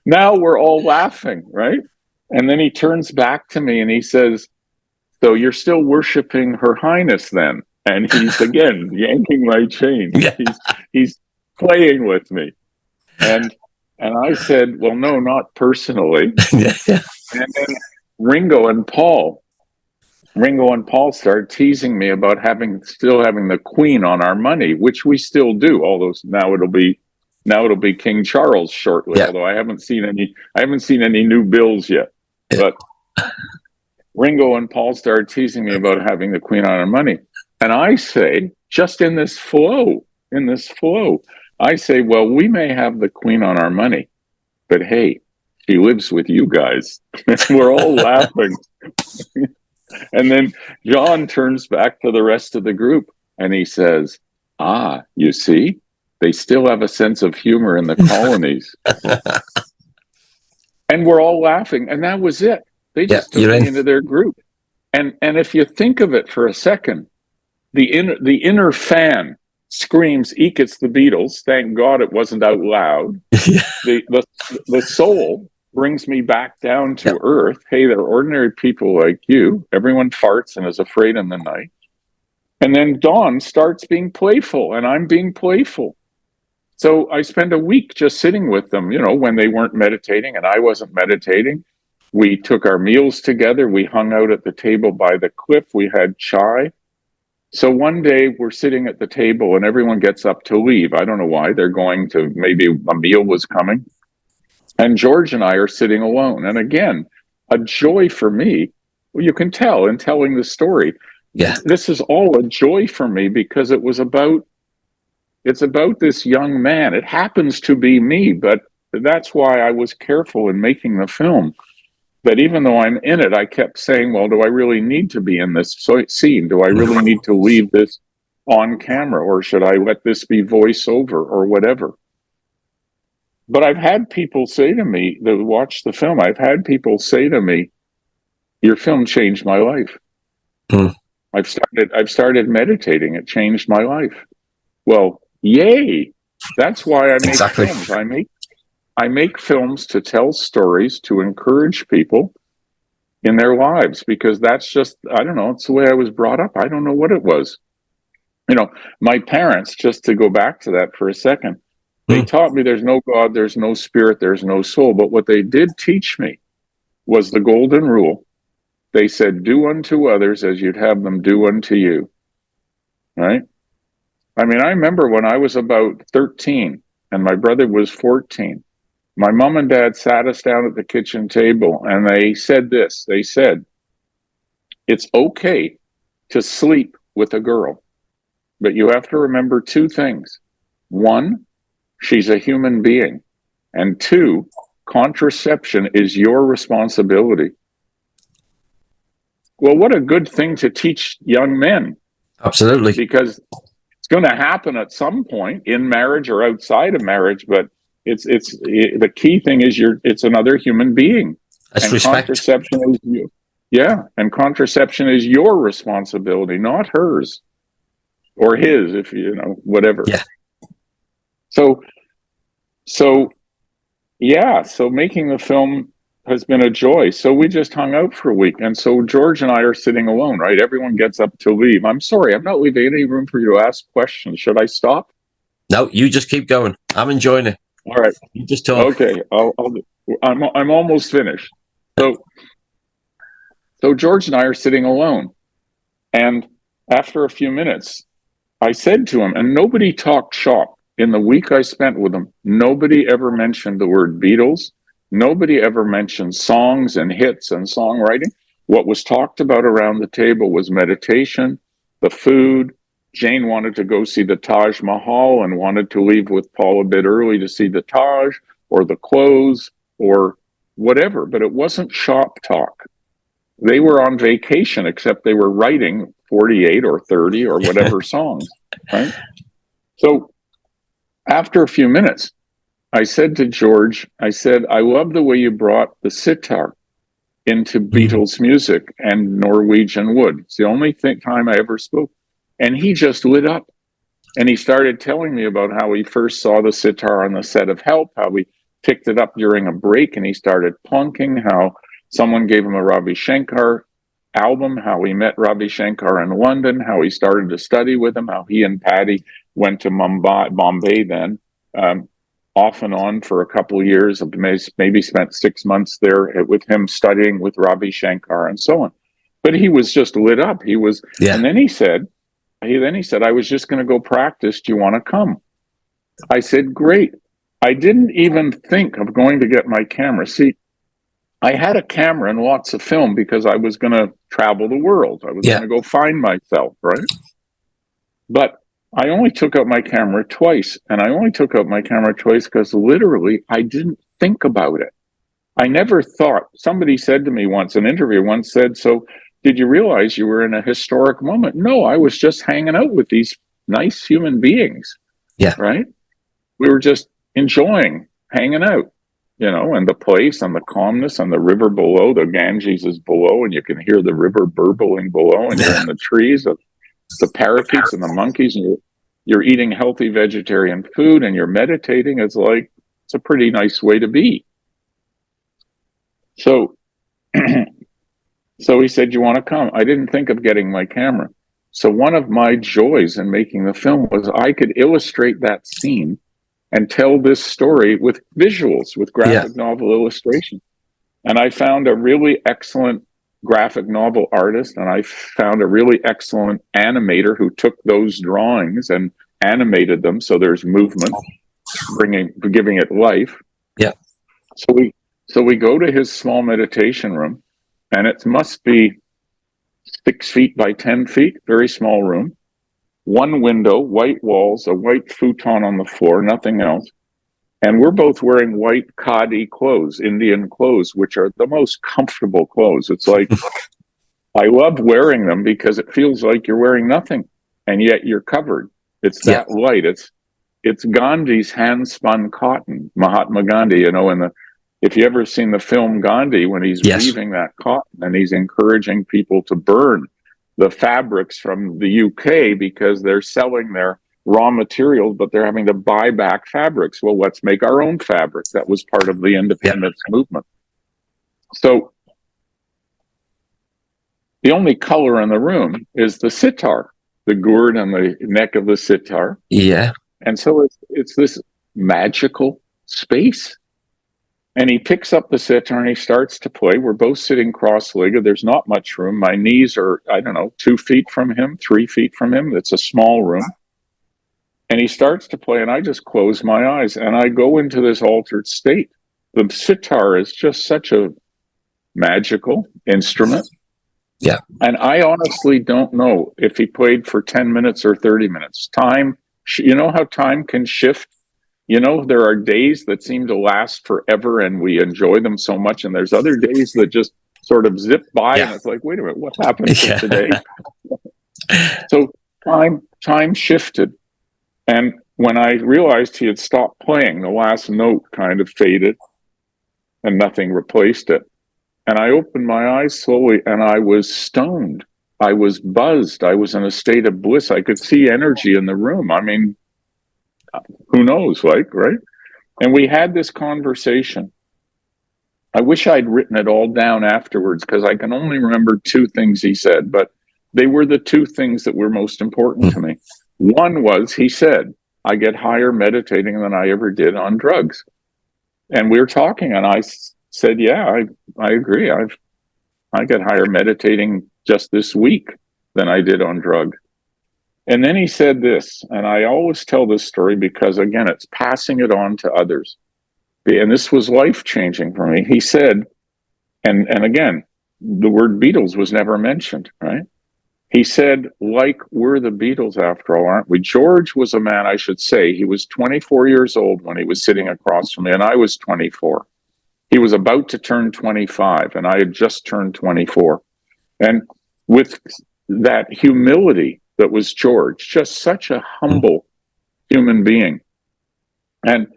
Now we're all laughing, right? And then he turns back to me and he says, so you're still worshiping Her Highness then? And he's again yanking my chain. Yeah. He's playing with me. And I said, well, no, not personally. Yeah. And then Ringo and Paul started teasing me about still having the Queen on our money, which we still do. Although now it'll be King Charles shortly. Yeah. Although I haven't seen any new bills yet. Yeah. But Ringo and Paul started teasing me about having the Queen on our money, and I say, just in this flow, I say, well, we may have the Queen on our money, but hey, she lives with you guys. We're all laughing. And then John turns back to the rest of the group and he says, ah, you see, they still have a sense of humor in the colonies. And we're all laughing. And that was it. They just took me into their group. And if you think of it for a second, the inner fan screams, eek, it's the Beatles. Thank God it wasn't out loud. The soul brings me back down to earth. Hey, they're ordinary people like you. Everyone farts and is afraid in the night. And then Dawn starts being playful, and I'm being playful. So I spend a week just sitting with them, when they weren't meditating and I wasn't meditating. We took our meals together. We hung out at the table by the cliff. We had chai. So one day we're sitting at the table and everyone gets up to leave. I don't know why. They're going to, maybe a meal was coming. And George and I are sitting alone. And again, a joy for me. Well, you can tell in telling the story. Yeah. This is all a joy for me because it's about this young man. It happens to be me, but that's why I was careful in making the film. That even though I'm in it, I kept saying, well, do I really need to be in this scene? Do I really need to leave this on camera, or should I let this be voiceover or whatever? But I've had people say to me that watch the film, your film changed my life. I've started meditating. It changed my life. Well, yay. That's why I make films. I make films to tell stories, to encourage people in their lives, because that's just, I don't know, it's the way I was brought up. I don't know what it was. My parents, just to go back to that for a second, they taught me there's no God, there's no spirit, there's no soul. But what they did teach me was the golden rule. They said, do unto others as you'd have them do unto you. Right? I mean, I remember when I was about 13 and my brother was 14, my mom and dad sat us down at the kitchen table and they said this. They said, it's okay to sleep with a girl, but you have to remember two things. One, she's a human being. And two, contraception is your responsibility. Well, what a good thing to teach young men. Absolutely. Because it's going to happen at some point in marriage or outside of marriage, but the key thing is it's another human being. That's And respect. contraception is you. Yeah. And contraception is your responsibility, not hers or his, if whatever. Yeah. So making the film has been a joy. So we just hung out for a week. And so George and I are sitting alone, right? Everyone gets up to leave. I'm sorry, I'm not leaving any room for you to ask questions. Should I stop? No, you just keep going. I'm enjoying it. All right. You just talk. Okay. I'm almost finished. So George and I are sitting alone. And after a few minutes, I said to him, and nobody talked shop. In the week I spent with him, nobody ever mentioned the word Beatles. Nobody ever mentioned songs and hits and songwriting. What was talked about around the table was meditation, the food. Jane wanted to go see the Taj Mahal and wanted to leave with Paul a bit early to see the Taj or the clothes or whatever, but it wasn't shop talk. They were on vacation, except they were writing 48 or 30 or whatever songs, right? So after a few minutes, I said to George, I love the way you brought the sitar into Beatles music and Norwegian wood. It's the only time I ever spoke. And he just lit up. And he started telling me about how he first saw the sitar on the set of Help, how he picked it up during a break and he started plunking, how someone gave him a Ravi Shankar album, how he met Ravi Shankar in London, how he started to study with him, how he and Patty went to Bombay then, off and on for a couple of years, maybe spent 6 months there with him studying with Ravi Shankar and so on. But he was just lit up. And then he said, I was just going to go practice. Do you want to come? I said, great. I didn't even think of going to get my camera. See, I had a camera and lots of film because I was going to travel the world. I was going to go find myself, right? But I only took out my camera twice. And I only took out my camera twice because literally I didn't think about it. I never thought. Somebody said to me once, an interviewer once said, so did you realize you were in a historic moment? No, I was just hanging out with these nice human beings. Yeah. Right? We were just enjoying hanging out. And the place and the calmness and the river below, the Ganges is below, and you can hear the river burbling below, and you're in the trees, the parakeets and the monkeys, and you're eating healthy vegetarian food, and you're meditating. It's a pretty nice way to be. So, so he said, you want to come? I didn't think of getting my camera. So one of my joys in making the film was I could illustrate that scene and tell this story with visuals, with graphic novel illustration. And I found a really excellent graphic novel artist, and I found a really excellent animator who took those drawings and animated them so there's movement, giving it life. Yeah. So we go to his small meditation room, and it must be 6 feet by 10 feet, very small room. One window, white walls, a white futon on the floor, nothing else. And we're both wearing white khadi clothes, Indian clothes, which are the most comfortable clothes. It's like, I love wearing them because it feels like you're wearing nothing, and yet you're covered. It's that light. It's Gandhi's hand-spun cotton, Mahatma Gandhi, if you ever seen the film Gandhi, when he's weaving that cotton and he's encouraging people to burn the fabrics from the UK because they're selling their raw materials, but they're having to buy back fabrics. Well, let's make our own fabrics. That was part of the independence movement. So the only color in the room is the sitar, the gourd on the neck of the sitar. Yeah. And so it's this magical space. And he picks up the sitar and he starts to play. We're both sitting cross-legged. There's not much room. My knees are, 2 feet from him, 3 feet from him. It's a small room. And he starts to play, and I just close my eyes, and I go into this altered state. The sitar is just such a magical instrument. Yeah. And I honestly don't know if he played for 10 minutes or 30 minutes. Time, how time can shift? There are days that seem to last forever and we enjoy them so much. And there's other days that just sort of zip by and it's like, wait a minute, what happened to today? So time shifted. And when I realized he had stopped playing, the last note kind of faded and nothing replaced it. And I opened my eyes slowly and I was stoned. I was buzzed. I was in a state of bliss. I could see energy in the room. I mean, who knows, like, right? And we had this conversation. I wish I'd written it all down afterwards because I can only remember two things he said, but they were the two things that were most important to me. One was, he said, I get higher meditating than I ever did on drugs. And we were talking and I said, yeah, I agree. I get higher meditating just this week than I did on drugs. And then he said this, and I always tell this story because, again, it's passing it on to others. And this was life-changing for me. He said, and again, the word Beatles was never mentioned, right? He said, like, we're the Beatles after all, aren't we? George was a man, I should say, he was 24 years old when he was sitting across from me, and I was 24. He was about to turn 25, and I had just turned 24. And with that humility that was George, just such a humble human being. And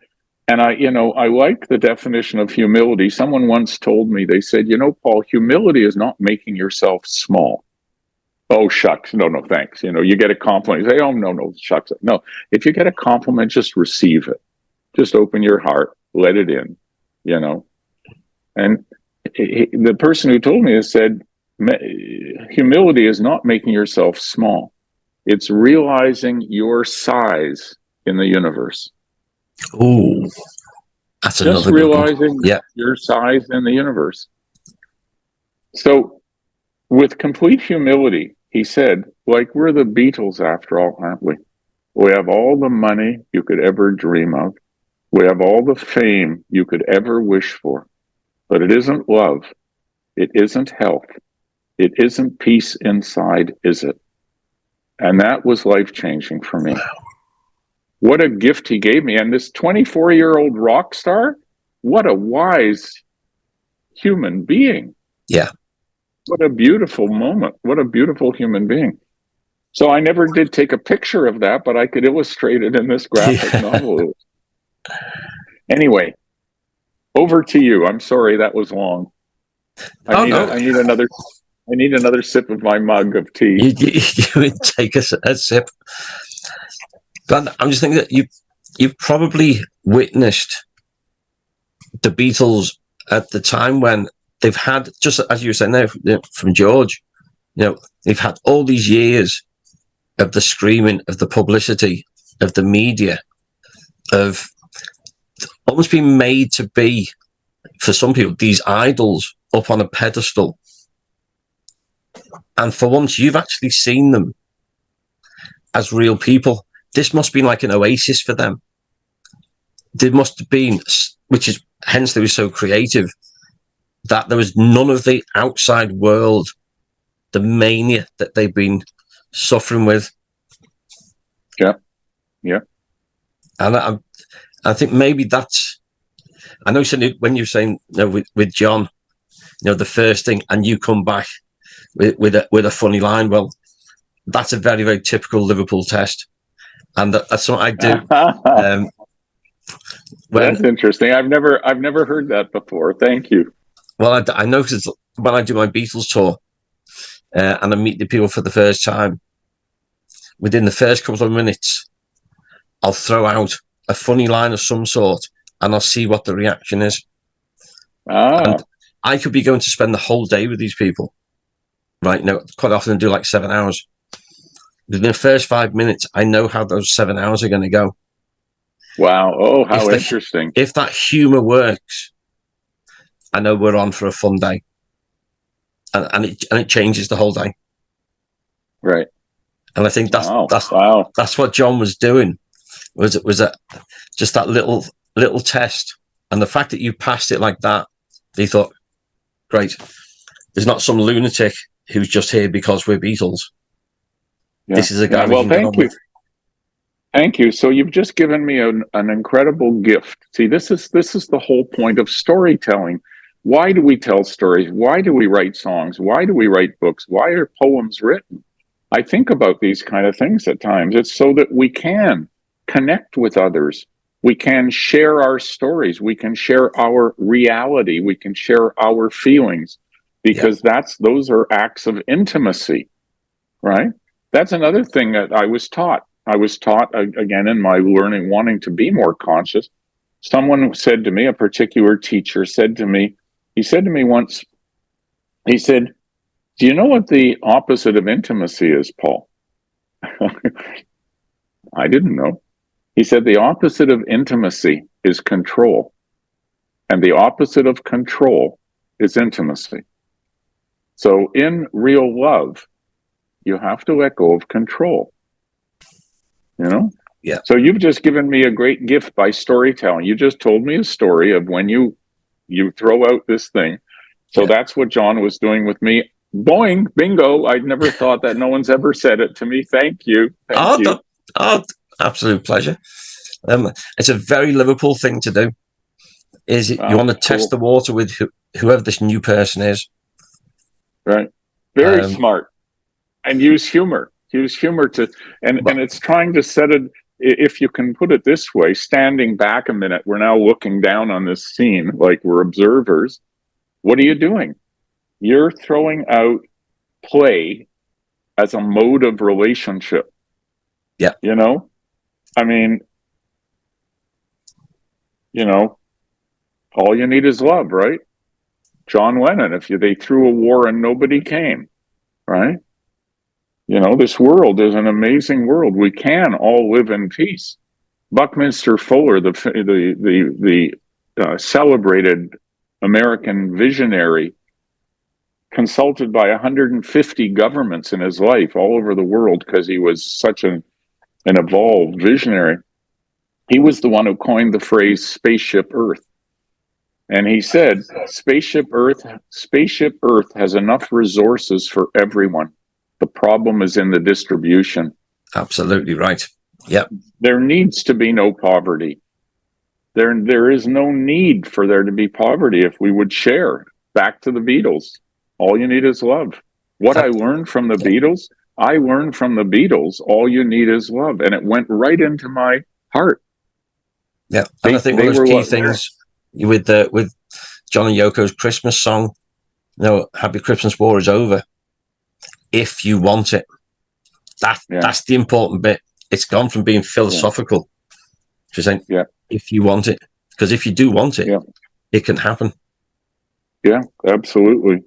I like the definition of humility. Someone once told me, they said, Paul, humility is not making yourself small. Oh, shucks. No, thanks. You get a compliment. You say, oh, no, shucks. No, if you get a compliment, just receive it. Just open your heart, let it in, And the person who told me this said, humility is not making yourself small. It's realizing your size in the universe. Oh, that's Just another realizing your size in the universe. So with complete humility, he said, like, we're the Beatles after all, aren't we? We have all the money you could ever dream of. We have all the fame you could ever wish for. But it isn't love. It isn't health. It isn't peace inside, is it? And that was life-changing for me. What a gift he gave me. And this 24-year-old rock star, what a wise human being. Yeah. What a beautiful moment. What a beautiful human being. So I never did take a picture of that, but I could illustrate it in this graphic novel. Anyway, over to you. I'm sorry that was long. I need another sip of my mug of tea. You take a sip. But I'm just thinking that you've probably witnessed the Beatles at the time when they've had, just as you were saying there from George, they've had all these years of the screaming, of the publicity, of the media, of almost being made to be, for some people, these idols up on a pedestal. And for once, you've actually seen them as real people. This must have been like an oasis for them. There must have been, which is hence they were so creative, that there was none of the outside world, the mania that they've been suffering with. Yeah. And I think maybe that's, I know when you're saying with John, the first thing, and you come back with a funny line. Well, that's a very, very typical Liverpool test. And that's what I do. That's interesting. I've never heard that before. Thank you. Well, I noticed when I do my Beatles tour and I meet the people for the first time, within the first couple of minutes, I'll throw out a funny line of some sort and I'll see what the reaction is. And I could be going to spend the whole day with these people, right? Quite often I do like 7 hours. Within the first 5 minutes, I know how those 7 hours are going to go. Wow. Oh, how interesting. If that humor works, I know we're on for a fun day. And it changes the whole day. Right. And I think that's what John was doing, was just that little test. And the fact that you passed it like that, they thought, great, there's not some lunatic who's just here because we're Beatles. Yeah. This is a guy. Well, thank you. Thank you. So you've just given me an incredible gift. See, this is the whole point of storytelling. Why do we tell stories? Why do we write songs? Why do we write books? Why are poems written? I think about these kind of things at times. It's so that we can connect with others. We can share our stories. We can share our reality. We can share our feelings, because those are acts of intimacy, right? That's another thing that I was taught. I was taught, again, in my learning, wanting to be more conscious. Someone said to me, a particular teacher said to me, he said to me once, he said, "Do you know what the opposite of intimacy is, Paul?" I didn't know. He said, "The opposite of intimacy is control, and the opposite of control is intimacy." So in real love, you have to let go of control, you know? Yeah. So you've just given me a great gift by storytelling. You just told me a story of when you throw out this thing. So that's what John was doing with me. Boing, bingo. I'd never thought that. No one's ever said it to me. Thank you. Thank you. Absolute pleasure. It's a very Liverpool thing to do. Is you want to test the water with whoever this new person is. Right. Very smart. And use humor. Use humor to, and it's trying to set it, if you can put it this way, standing back a minute, we're now looking down on this scene like we're observers. What are you doing? You're throwing out play as a mode of relationship. Yeah. You know? I mean, you know, all you need is love, right? John Lennon, they threw a war and nobody came, right? You know, this world is an amazing world. We can all live in peace. Buckminster Fuller, the celebrated American visionary, consulted by 150 governments in his life all over the world because he was such an evolved visionary. He was the one who coined the phrase "spaceship Earth." And he said, Spaceship Earth has enough resources for everyone. The problem is in the distribution." Absolutely right. Yeah. There needs to be no poverty. There is no need for there to be poverty if we would share. Back to the Beatles. All you need is love. What I learned from the Beatles, I learned from the Beatles. All you need is love. And it went right into my heart. Yeah. And I think one of those key things with John and Yoko's Christmas song, "Happy Christmas, war is over. If you want it." That's the important bit. It's gone from being philosophical to saying, if you want it. Because if you do want it, it can happen. Yeah, absolutely.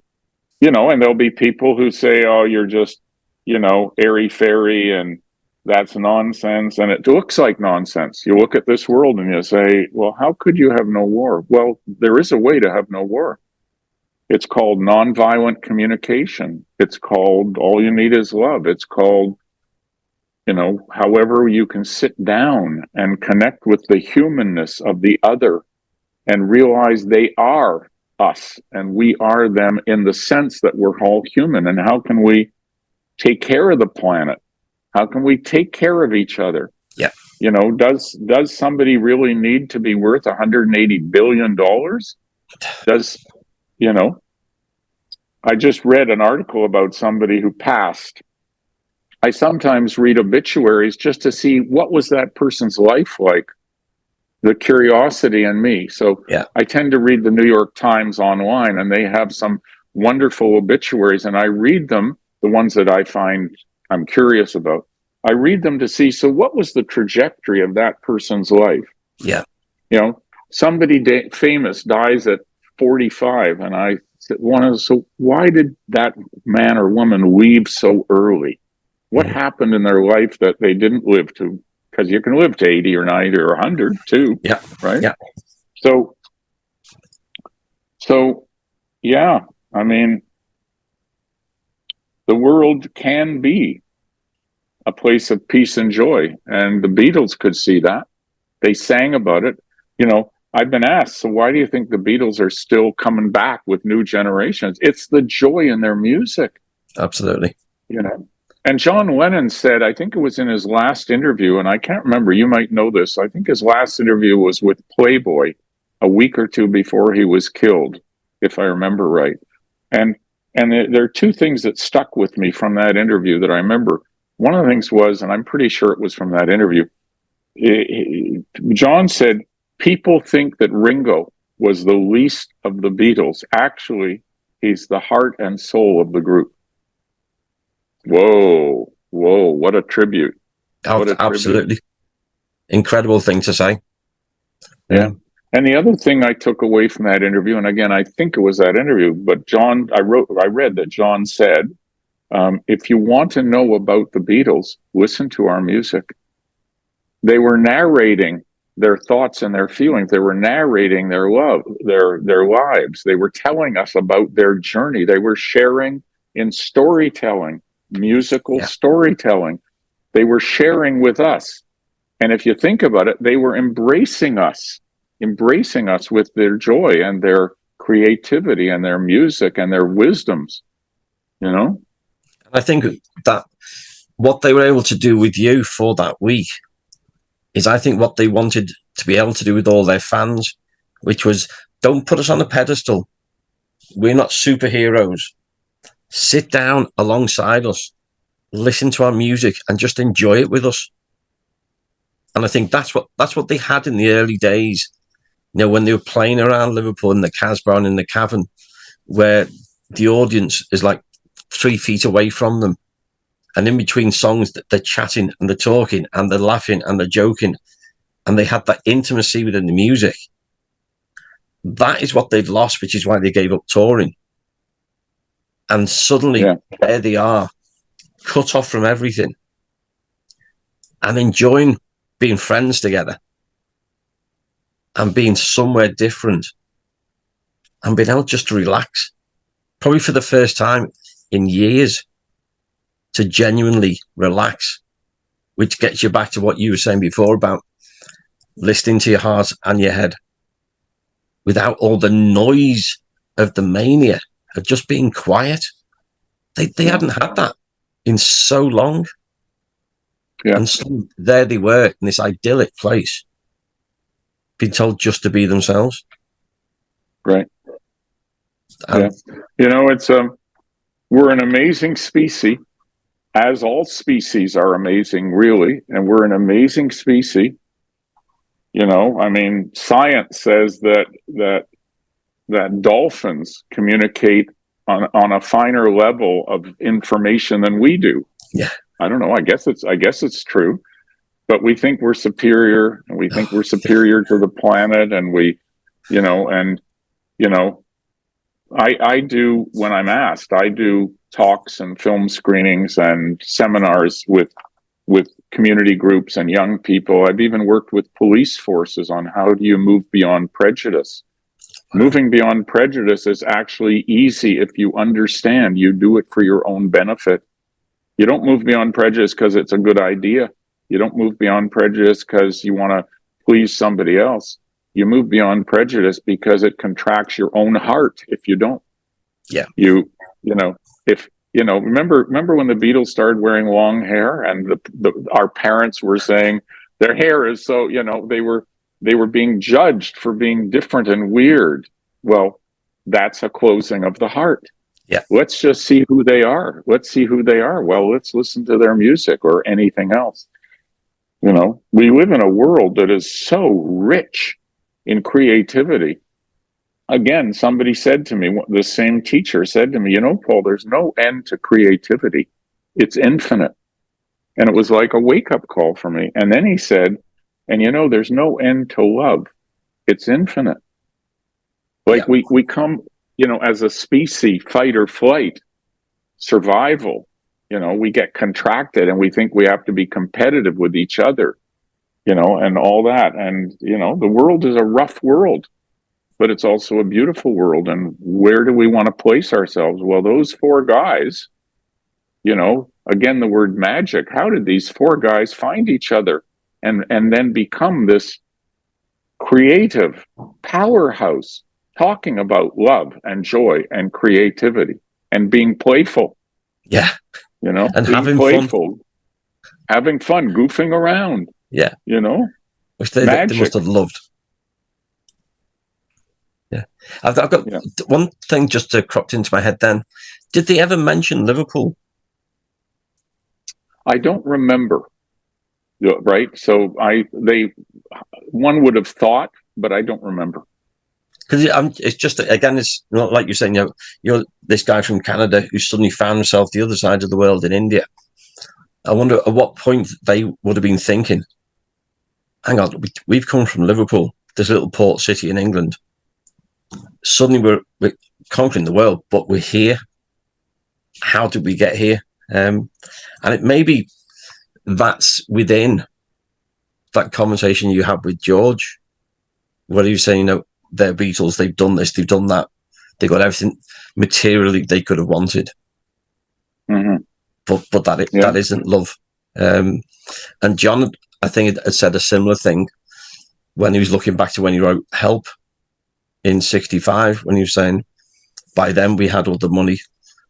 And there'll be people who say, "Oh, you're just, airy-fairy and that's nonsense." And it looks like nonsense. You look at this world and you say, well, how could you have no war? Well, there is a way to have no war. It's called nonviolent communication. It's called all you need is love. It's called, however you can sit down and connect with the humanness of the other and realize they are us and we are them, in the sense that we're all human. And how can we take care of the planet? How can we take care of each other? Yeah. Does somebody really need to be worth $180 billion? I just read an article about somebody who passed. I sometimes read obituaries just to see what was that person's life like, the curiosity in me. So I tend to read the New York Times online, and they have some wonderful obituaries, and I read them, the ones that I find I'm curious about. I read them to see, so what was the trajectory of that person's life? Yeah. Somebody famous dies at 45, and I said, so why did that man or woman leave so early? What happened in their life that they didn't live to? Because you can live to 80 or 90 or 100 too. Yeah. Right? Yeah. So yeah, I mean, the world can be a place of peace and joy. And the Beatles could see that. They sang about it. I've been asked, so why do you think the Beatles are still coming back with new generations? It's the joy in their music. Absolutely. And John Lennon said, I think it was in his last interview, and I can't remember, you might know this, I think his last interview was with Playboy a week or two before he was killed, if I remember right. And there are two things that stuck with me from that interview that I remember. One of the things was, and I'm pretty sure it was from that interview, John said, people think that Ringo was the least of the Beatles. Actually, he's the heart and soul of the group. Whoa, what a tribute. What a Absolutely. tribute. Incredible thing to say. Yeah. And the other thing I took away from that interview, and again, I think it was that interview, but I read that John said, if you want to know about the Beatles, listen to our music. They were narrating their thoughts and their feelings. They were narrating their love, their lives. They were telling us about their journey. They were sharing in storytelling, musical storytelling. They were sharing with us. And if you think about it, they were embracing us with their joy and their creativity and their music and their wisdoms, you know? I think that what they were able to do with you for that week is, I think, what they wanted to be able to do with all their fans, which was, don't put us on a pedestal. We're not superheroes. Sit down alongside us, listen to our music, and just enjoy it with us. And I think that's what they had in the early days. You know, when they were playing around Liverpool in the Casbah and in the Cavern, where the audience is like 3 feet away from them. And in between songs, they're chatting and they're talking and they're laughing and they're joking. And they had that intimacy within the music. That is what they'd lost, which is why they gave up touring. And suddenly, there they are, cut off from everything and enjoying being friends together and being somewhere different and being able just to relax, probably for the first time in years, to genuinely relax, which gets you back to what you were saying before about listening to your heart and your head without all the noise of the mania of just being quiet. They hadn't had that in so long. Yeah. And so there they were in this idyllic place, being told just to be themselves. Right. Yeah. You know, it's we're an amazing species, as all species are amazing, really, and we're an amazing species. You know, I mean, science says that dolphins communicate on a finer level of information than we do. Yeah. I don't know. I guess it's true, but we think we're superior, and we think we're superior to the planet, and I do, when I'm asked, I do talks and film screenings and seminars with community groups and young people. I've even worked with police forces on how do you move beyond prejudice. Moving beyond prejudice is actually easy if you understand. You do it for your own benefit. You don't move beyond prejudice because it's a good idea. You don't move beyond prejudice because you want to please somebody else. You move beyond prejudice because it contracts your own heart if you don't. Yeah. Remember when the Beatles started wearing long hair and our parents were saying their hair is so, they were being judged for being different and weird. Well, that's a closing of the heart. Yeah. Let's just see who they are. Let's see who they are. Well, let's listen to their music or anything else. We live in a world that is so rich in creativity. Again, somebody said to me, the same teacher said to me, Paul, there's no end to creativity. It's infinite. And it was like a wake-up call for me. And then he said, and there's no end to love. It's infinite. Like we come, as a species, fight or flight, survival, we get contracted and we think we have to be competitive with each other, and all that. And, the world is a rough world, but it's also a beautiful world. And where do we want to place ourselves? Well, those 4 guys, again, the word magic, how did these 4 guys find each other and then become this creative powerhouse talking about love and joy and creativity and being playful? Yeah. And having playful, having fun, goofing around. Yeah. Which they must have loved. Yeah. I've got one thing just cropped into my head then. Did they ever mention Liverpool? I don't remember. right? So one would have thought, but I don't remember. Because it's just, again, it's not like you're saying, you're this guy from Canada who suddenly found himself the other side of the world in India. I wonder at what point they would have been thinking, hang on, we've come from Liverpool, this little port city in England. Suddenly we're conquering the world, but we're here. How did we get here? And it maybe that's within that conversation you had with George, where he was saying, they're Beatles, they've done this, they've done that, they got everything materially they could have wanted. Mm-hmm. But that isn't love. And John, I think, had said a similar thing when he was looking back to when he wrote Help in '65, when he was saying, by then we had all the money,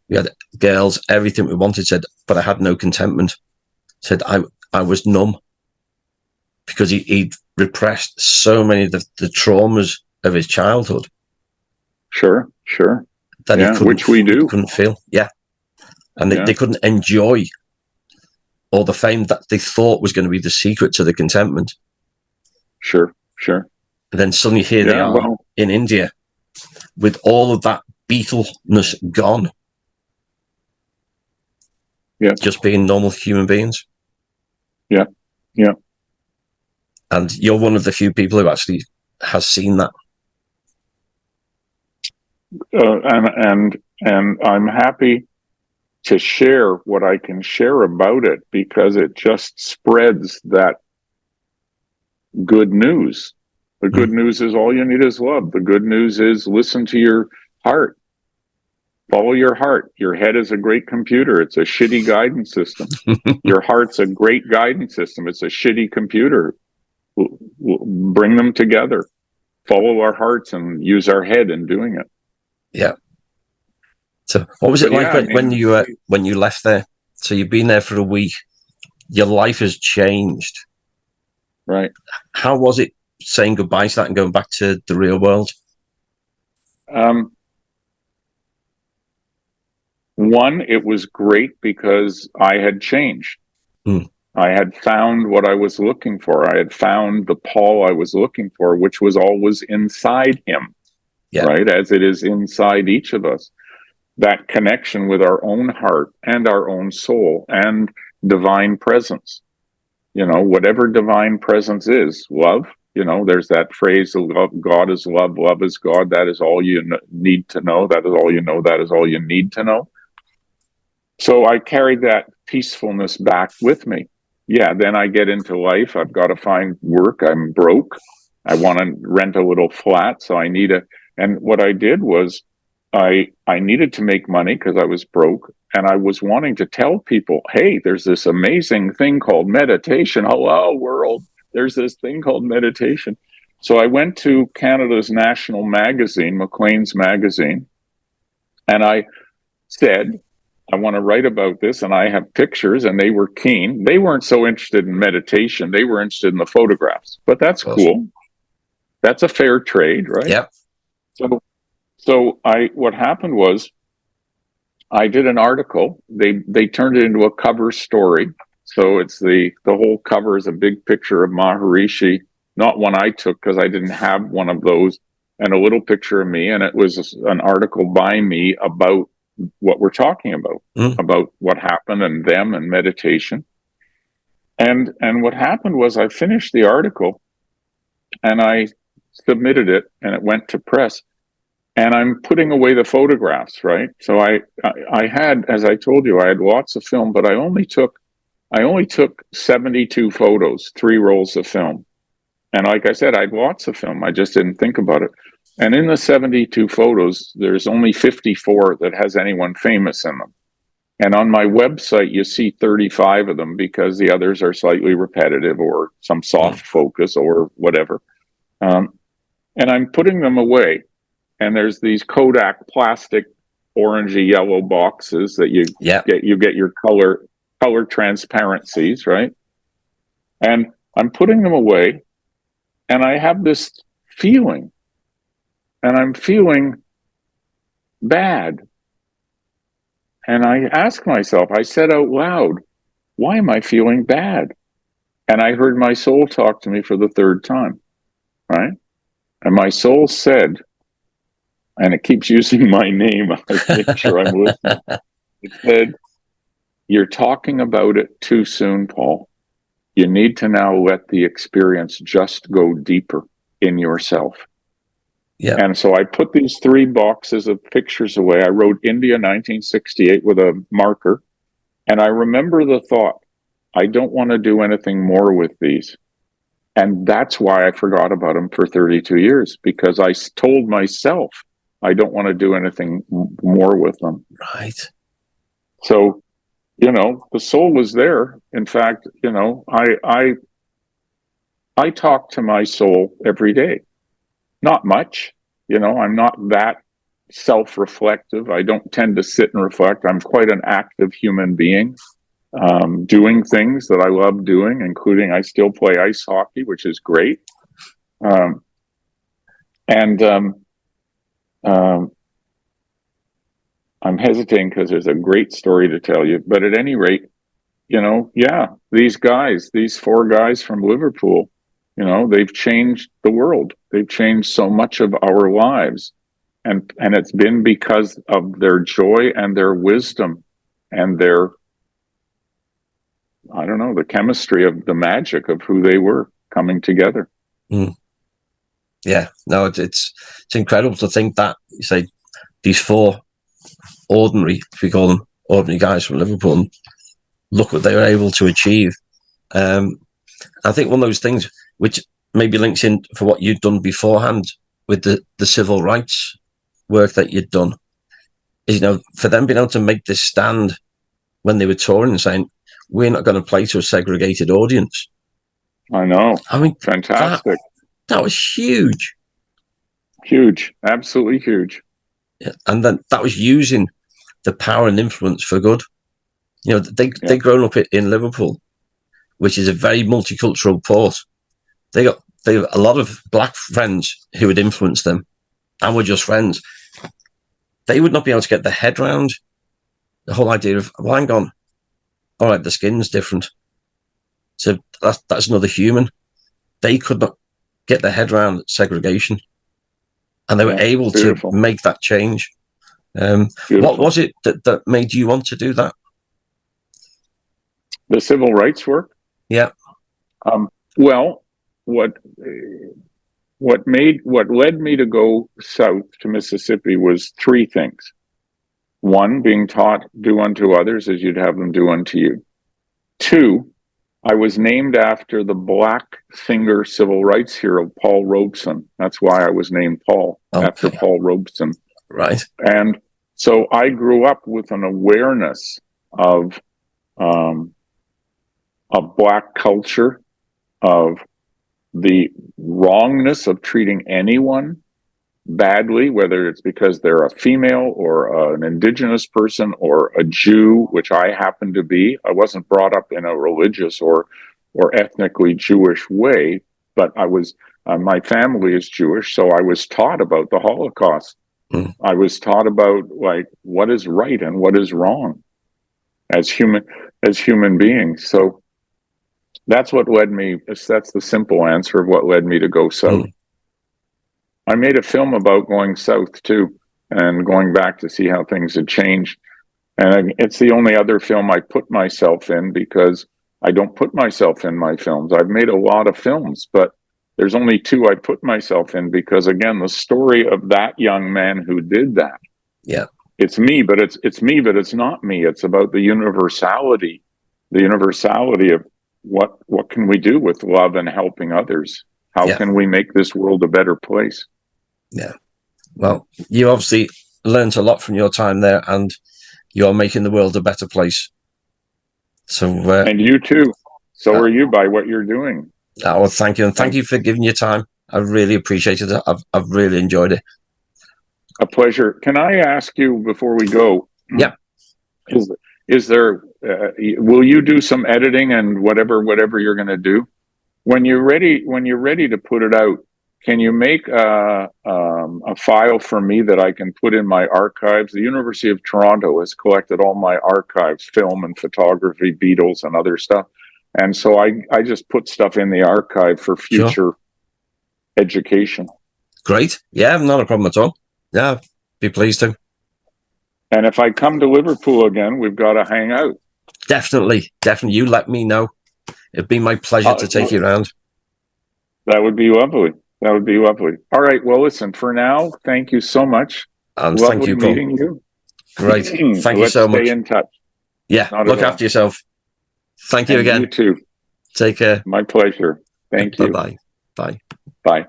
we had girls, everything we wanted, said, but I had no contentment. Said, I was numb because he'd repressed so many of the traumas of his childhood. Sure. That he couldn't, which we do. Couldn't feel. Yeah. And they couldn't enjoy all the fame that they thought was going to be the secret to the contentment. Sure. And then suddenly here they are in India with all of that Beatleness gone. Yeah. Just being normal human beings. Yeah. And you're one of the few people who actually has seen that. And I'm happy to share what I can share about it, because it just spreads that good news. The good news is all you need is love. The good news is listen to your heart. Follow your heart. Your head is a great computer. It's a shitty guidance system. Your heart's a great guidance system. It's a shitty computer. We'll bring them together. Follow our hearts and use our head in doing it. Yeah. So what was it like when you left there? So you've been there for a week. Your life has changed. Right. How was it saying goodbye to that and going back to the real world? One, it was great because I had changed. I had found what I was looking for. I had found the Paul I was looking for, which was always inside him, right? As it is inside each of us. That connection with our own heart and our own soul and divine presence. Whatever divine presence is, love. There's that phrase, love, God is love, love is God. That is all you need to know. That is all you know. That is all you need to know. So I carried that peacefulness back with me. Yeah, then I get into life. I've got to find work. I'm broke. I want to rent a little flat. So and what I did was I needed to make money because I was broke. And I was wanting to tell people, hey, there's this amazing thing called meditation. Hello, world. There's this thing called meditation. So I went to Canada's national magazine, Maclean's magazine, and I said, I want to write about this, and I have pictures, and they were keen. They weren't so interested in meditation. They were interested in the photographs, but that's cool. That's a fair trade, right? Yep. So what happened was I did an article. They turned it into a cover story. So it's the whole cover is a big picture of Maharishi, not one I took because I didn't have one of those, and a little picture of me, and it was an article by me about what we're talking about what happened and them and meditation. And what happened was I finished the article and I submitted it and it went to press, and I'm putting away the photographs, right? So I had, as I told you, I had lots of film, but I only took 72 photos, 3 rolls of film. And like I said, I had lots of film. I just didn't think about it. And in the 72 photos, there's only 54 that has anyone famous in them. And on my website, you see 35 of them because the others are slightly repetitive or some soft focus or whatever. And I'm putting them away. And there's these Kodak plastic orangey yellow boxes that you get your color transparencies, right? And I'm putting them away, and I have this feeling. And I'm feeling bad. And I ask myself, I said out loud, why am I feeling bad? And I heard my soul talk to me for the third time, right? And my soul said, and it keeps using my name, I make sure I'm listening. It said, "You're talking about it too soon, Paul. You need to now let the experience just go deeper in yourself." Yeah. And so I put these 3 boxes of pictures away. I wrote India 1968 with a marker. And I remember the thought, I don't want to do anything more with these. And that's why I forgot about them for 32 years, because I told myself I don't want to do anything more with them. Right. So, the soul was there. In fact, I talk to my soul every day. Not much. I'm not that self-reflective. I don't tend to sit and reflect. I'm quite an active human being, doing things that I love doing, including I still play ice hockey, which is great. And I'm hesitating because there's a great story to tell you. But at any rate, these 4 guys from Liverpool, they've changed the world. They've changed so much of our lives. And it's been because of their joy and their wisdom and their, I don't know, the chemistry of the magic of who they were coming together. Mm. Yeah, no, it's incredible to think that you say these 4 ordinary, if we call them ordinary guys from Liverpool, and look what they were able to achieve. I think one of those things which maybe links in for what you'd done beforehand with the civil rights work that you'd done is, for them being able to make this stand when they were touring and saying, we're not going to play to a segregated audience. I know. I mean, fantastic. That was huge. Huge. Absolutely huge. Yeah. And then that was using the power and influence for good. They'd grown up in Liverpool, which is a very multicultural port. They have a lot of black friends who had influenced them and were just friends. They would not be able to get their head around the whole idea of, well, hang on, all right, the skin's different. So that's another human. They could not get their head around segregation. And they were able to make that change. What was it that made you want to do that? The civil rights work? Yeah. Well, what led me to go south to Mississippi was 3 things. 1, being taught, do unto others as you'd have them do unto you. 2, I was named after the black singer civil rights hero, Paul Robeson. That's why I was named Paul, after Paul Robeson. Right. And so I grew up with an awareness of black culture, of the wrongness of treating anyone badly, whether it's because they're a female or an indigenous person or a Jew, which I happen to be. I wasn't brought up in a religious or ethnically Jewish way, but I was. My family is Jewish, so I was taught about the Holocaust. I was taught about what is right and what is wrong as human beings. So that's what led me. That's the simple answer of what led me to go south. I made a film about going south too, and going back to see how things had changed. And it's the only other film I put myself in, because I don't put myself in my films. I've made a lot of films, but there's only 2 I put myself in, because again, the story of that young man who did that. Yeah. It's me, but it's me, but it's not me. It's about the universality of what can we do with love and helping others? How can we make this world a better place? Yeah. Well, you obviously learned a lot from your time there, and you're making the world a better place. So, and you too. So are you, by what you're doing. Well, thank you, and thank you for giving your time. I really appreciated it. I've really enjoyed it. A pleasure. Can I ask you before we go? Yeah. Is there? Will you do some editing and whatever you're going to do? When you're ready to put it out, can you make a file for me that I can put in my archives? The University of Toronto has collected all my archives, film and photography, Beatles and other stuff. And so I just put stuff in the archive for future education. Great. Yeah, not a problem at all. Yeah, be pleased to. And if I come to Liverpool again, we've got to hang out. Definitely. You let me know. It'd be my pleasure to take you around. That would be lovely. That would be lovely. All right. Well, listen, for now, thank you so much. And lovely thank you, Paul. meeting you. Great. Thank you so much. Let's stay in touch. Yeah. Look after yourself. Thank you again. You too. Take care. My pleasure. Thank you. Bye-bye. Bye. Bye.